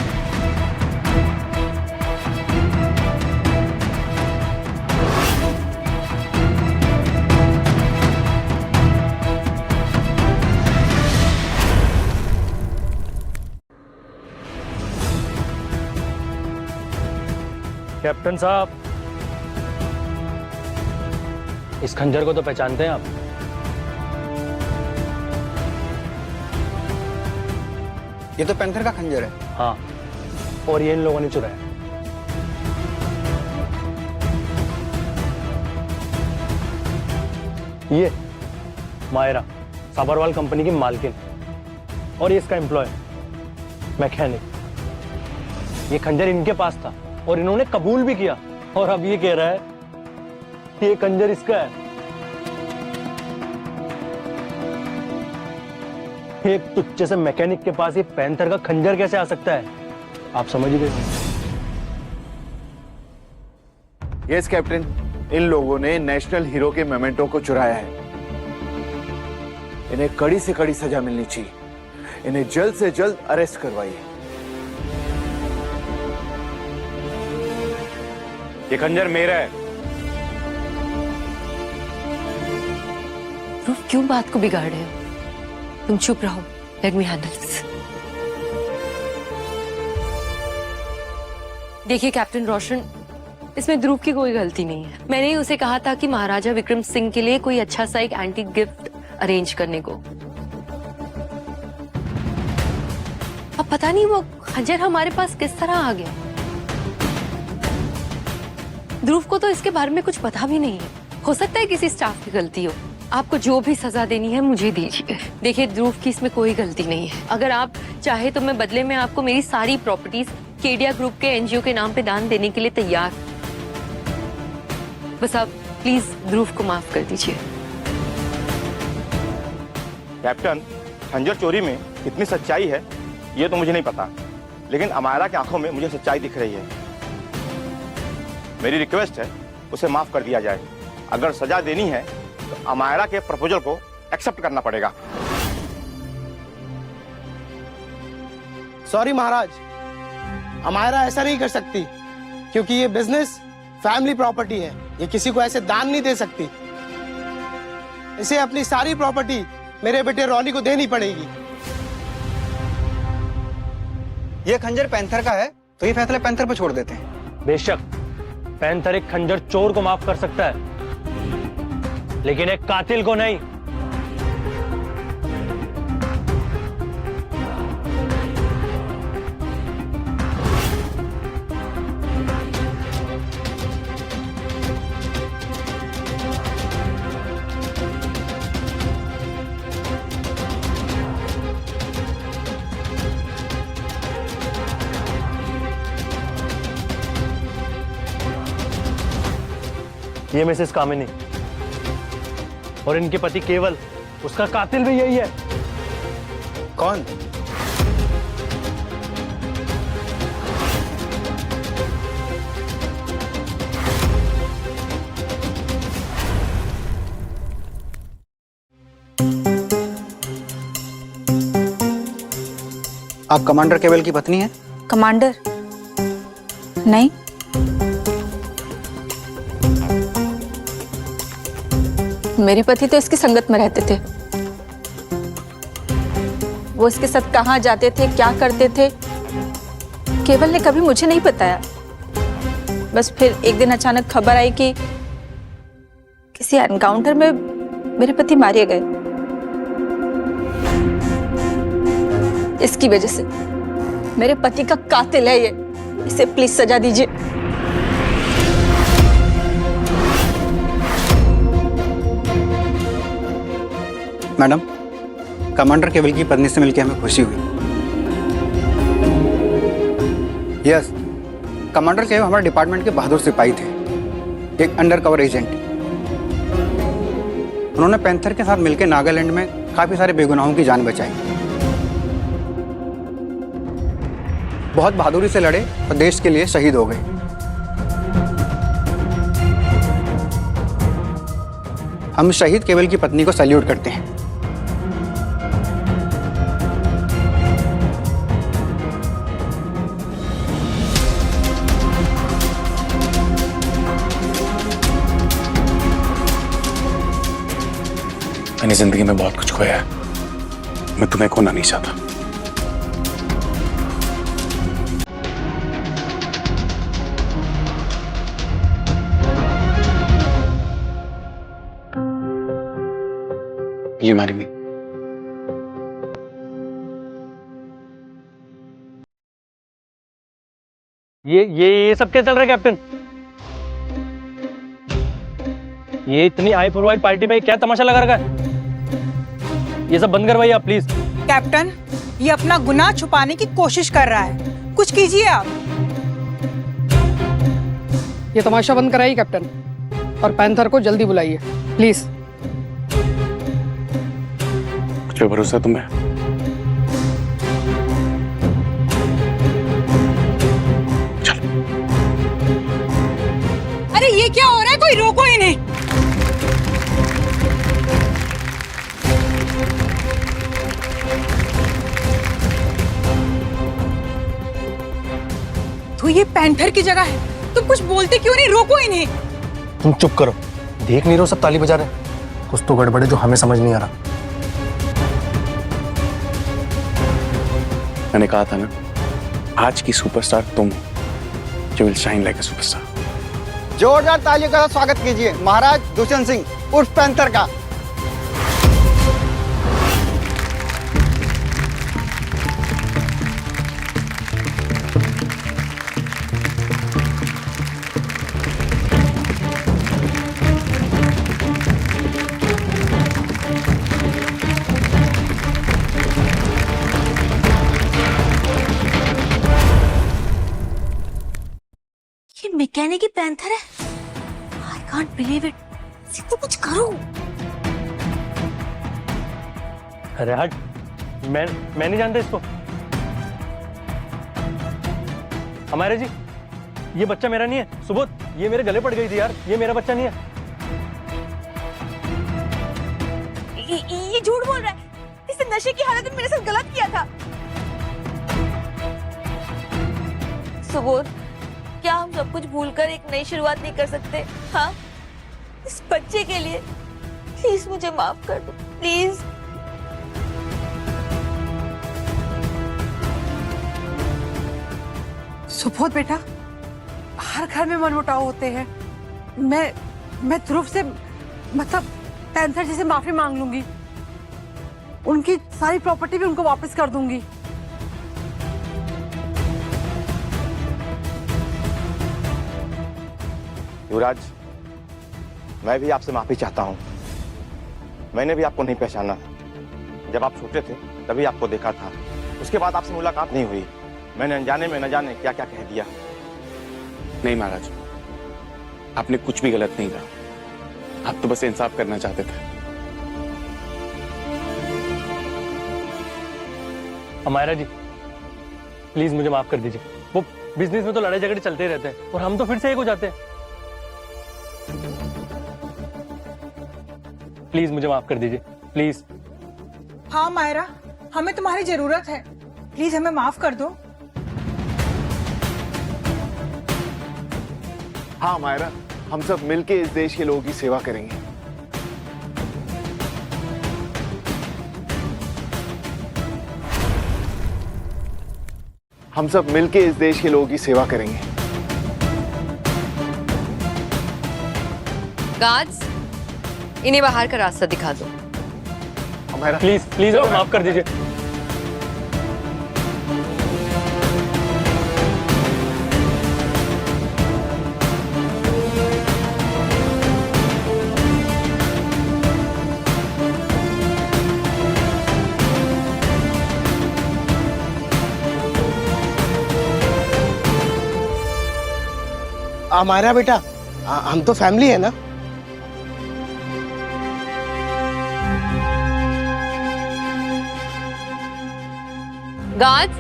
कैप्टन साहब, इस खंजर को तो पहचानते हैं आप? ये तो पैंथर का खंजर है। हाँ, और ये इन लोगों ने चुराया। ये मायरा साबरवाल कंपनी की मालकिन, और ये इसका एम्प्लॉय मैकेनिक। ये खंजर इनके पास था और इन्होंने कबूल भी किया, और अब ये कह रहा है कि ये खंजर इसका है। एक तुच्चे से मैकेनिक के पास ये पैंथर का खंजर कैसे आ सकता है? आप समझ गए। यस कैप्टन, इन लोगों ने नेशनल हीरो के मोमेंटो को चुराया है। इन्हें कड़ी से कड़ी सजा मिलनी चाहिए। इन्हें जल्द से जल्द अरेस्ट करवाइए। ये खंजर मेरा है। ध्रुव, क्यों बात को बिगाड़ रहे हो? तुम चुप रहो, लेट मी हैंडल दिस। देखिए कैप्टन रोशन, इसमें ध्रुव की कोई गलती नहीं है। मैंने ही उसे कहा था कि महाराजा विक्रम सिंह के लिए कोई अच्छा सा एक एंटीक गिफ्ट अरेंज करने को। अब पता नहीं वो खंजर हमारे पास किस तरह आ गया। ध्रुव को तो इसके बारे में कुछ पता भी नहीं है। हो सकता है किसी स्टाफ की गलती हो। आपको जो भी सजा देनी है मुझे दीजिए। देखिए ध्रुव की इसमें कोई गलती नहीं है। अगर आप चाहे तो मैं बदले में आपको मेरी सारी प्रॉपर्टीज केडिया ग्रुप के एनजीओ के नाम पे दान देने के लिए तैयार। बस आप प्लीज ध्रुव को माफ कर दीजिए। कैप्टन, खंजर चोरी में कितनी सच्चाई है ये तो मुझे नहीं पता, लेकिन अमायरा की आंखों में मुझे सच्चाई दिख रही है। मेरी रिक्वेस्ट है उसे माफ कर दिया जाए। अगर सजा देनी है तो अमायरा के प्रपोजल को एक्सेप्ट करना पड़ेगा। सॉरी महाराज, अमायरा ऐसा नहीं कर सकती, क्योंकि ये बिजनेस फैमिली प्रॉपर्टी है। ये किसी को ऐसे दान नहीं दे सकती। इसे अपनी सारी प्रॉपर्टी मेरे बेटे रॉनी को देनी पड़ेगी। ये खंजर पैंथर का है, तो ये फैसला पैंथर पर छोड़ देते हैं। बेशक पैंथर एक खंजर चोर को माफ कर सकता है, लेकिन एक कातिल को नहीं। ये मिसेस कामिनी और इनके पति केवल, उसका कातिल भी यही है। कौन? आप कमांडर केवल की पत्नी हैं? कमांडर? नहीं। मेरे पति तो इसकी संगत में रहते थे। वो इसके साथ कहाँ जाते थे, क्या करते थे, केवल ने कभी मुझे नहीं बताया। बस फिर एक दिन अचानक खबर आई कि किसी एनकाउंटर में मेरे पति मारे गए। इसकी वजह से मेरे पति का कातिल है ये। इसे प्लीज सजा दीजिए। मैडम, कमांडर केवल की पत्नी से मिलकर हमें खुशी हुई। यस, कमांडर साहब हमारे डिपार्टमेंट के बहादुर सिपाही थे, एक अंडर कवर एजेंट। उन्होंने पैंथर के साथ मिलकर नागालैंड में काफी सारे बेगुनाहों की जान बचाई। बहुत बहादुरी से लड़े और देश के लिए शहीद हो गए। हम शहीद केवल की पत्नी को सैल्यूट करते हैं। मैंने जिंदगी में बहुत कुछ खोया है, मैं तुम्हें खोना नहीं चाहता। You marry me? ये सब क्या चल रहा है कैप्टन? ये इतनी हाई प्रोफाइल पार्टी में क्या तमाशा लगा रखा है? ये सब बंद करवाइए आप प्लीज। कैप्टन, ये अपना गुनाह छुपाने की कोशिश कर रहा है, कुछ कीजिए आप। ये तमाशा बंद कराइए कैप्टन, और पैंथर को जल्दी बुलाइए प्लीज। कुछ पे भरोसा है तुम्हें? अरे ये क्या हो रहा है, कोई रोको इन्हें। तो ये पैंथर की जगह है, तुम कुछ बोलते क्यों नहीं, रोको इन्हें। तुम चुप करो, देख नहीं रहे हो सब ताली बजा रहे। कुछ तो गड़बड़ है जो हमें समझ नहीं आ रहा। मैंने कहा था ना, आज की सुपरस्टार तुम, you will shine like a superstar. जोरदार तालियों का स्वागत कीजिए महाराज दुष्यंत सिंह उर्फ पैंथर का। ये मैकेनिक ही पैंथर है। I can't believe it. तो कुछ करो। अरे हट, मैं नहीं जानता इसको। हमारे जी, ये बच्चा मेरा नहीं है। सुबोध, ये मेरे गले पड़ गई थी यार, ये मेरा बच्चा नहीं है। ये झूठ बोल रहा है। इसने नशे की हालत में मेरे साथ गलत किया था। सुबोध, क्या हम सब कुछ भूलकर एक नई शुरुआत नहीं कर सकते? हाँ, इस बच्चे के लिए प्लीज मुझे माफ कर दो, प्लीज। सुबोध बेटा, हर घर में मनमुटाव होते हैं। मैं ध्रुव से, मतलब पैंथर जी से माफी मांग लूंगी। उनकी सारी प्रॉपर्टी भी उनको वापस कर दूंगी। युवराज, मैं भी आपसे माफी चाहता हूँ। मैंने भी आपको नहीं पहचाना। जब आप छोटे थे तभी आपको देखा था, उसके बाद आपसे मुलाकात नहीं हुई। मैंने अनजाने में न जाने क्या क्या कह दिया। नहीं महाराज, आपने कुछ भी गलत नहीं कहा। आप तो बस इंसाफ करना चाहते थे। हमारा जी, प्लीज मुझे माफ कर दीजिए। वो बिजनेस में तो लड़ाई झगड़े चलते रहते हैं और हम तो फिर से एक हो जाते हैं। प्लीज मुझे माफ कर दीजिए, प्लीज। हाँ मायरा, हमें तुम्हारी जरूरत है, प्लीज हमें माफ कर दो। हाँ मायरा, हम सब मिलके इस देश के लोगों की सेवा करेंगे। हम सब मिलके इस देश के लोगों की सेवा करेंगे। गार्ड्स, इन्हें बाहर का रास्ता दिखा दो। हमारा प्लीज प्लीज माफ कर दीजिए। अमायरा बेटा, हम तो फैमिली है ना। गार्ड्स,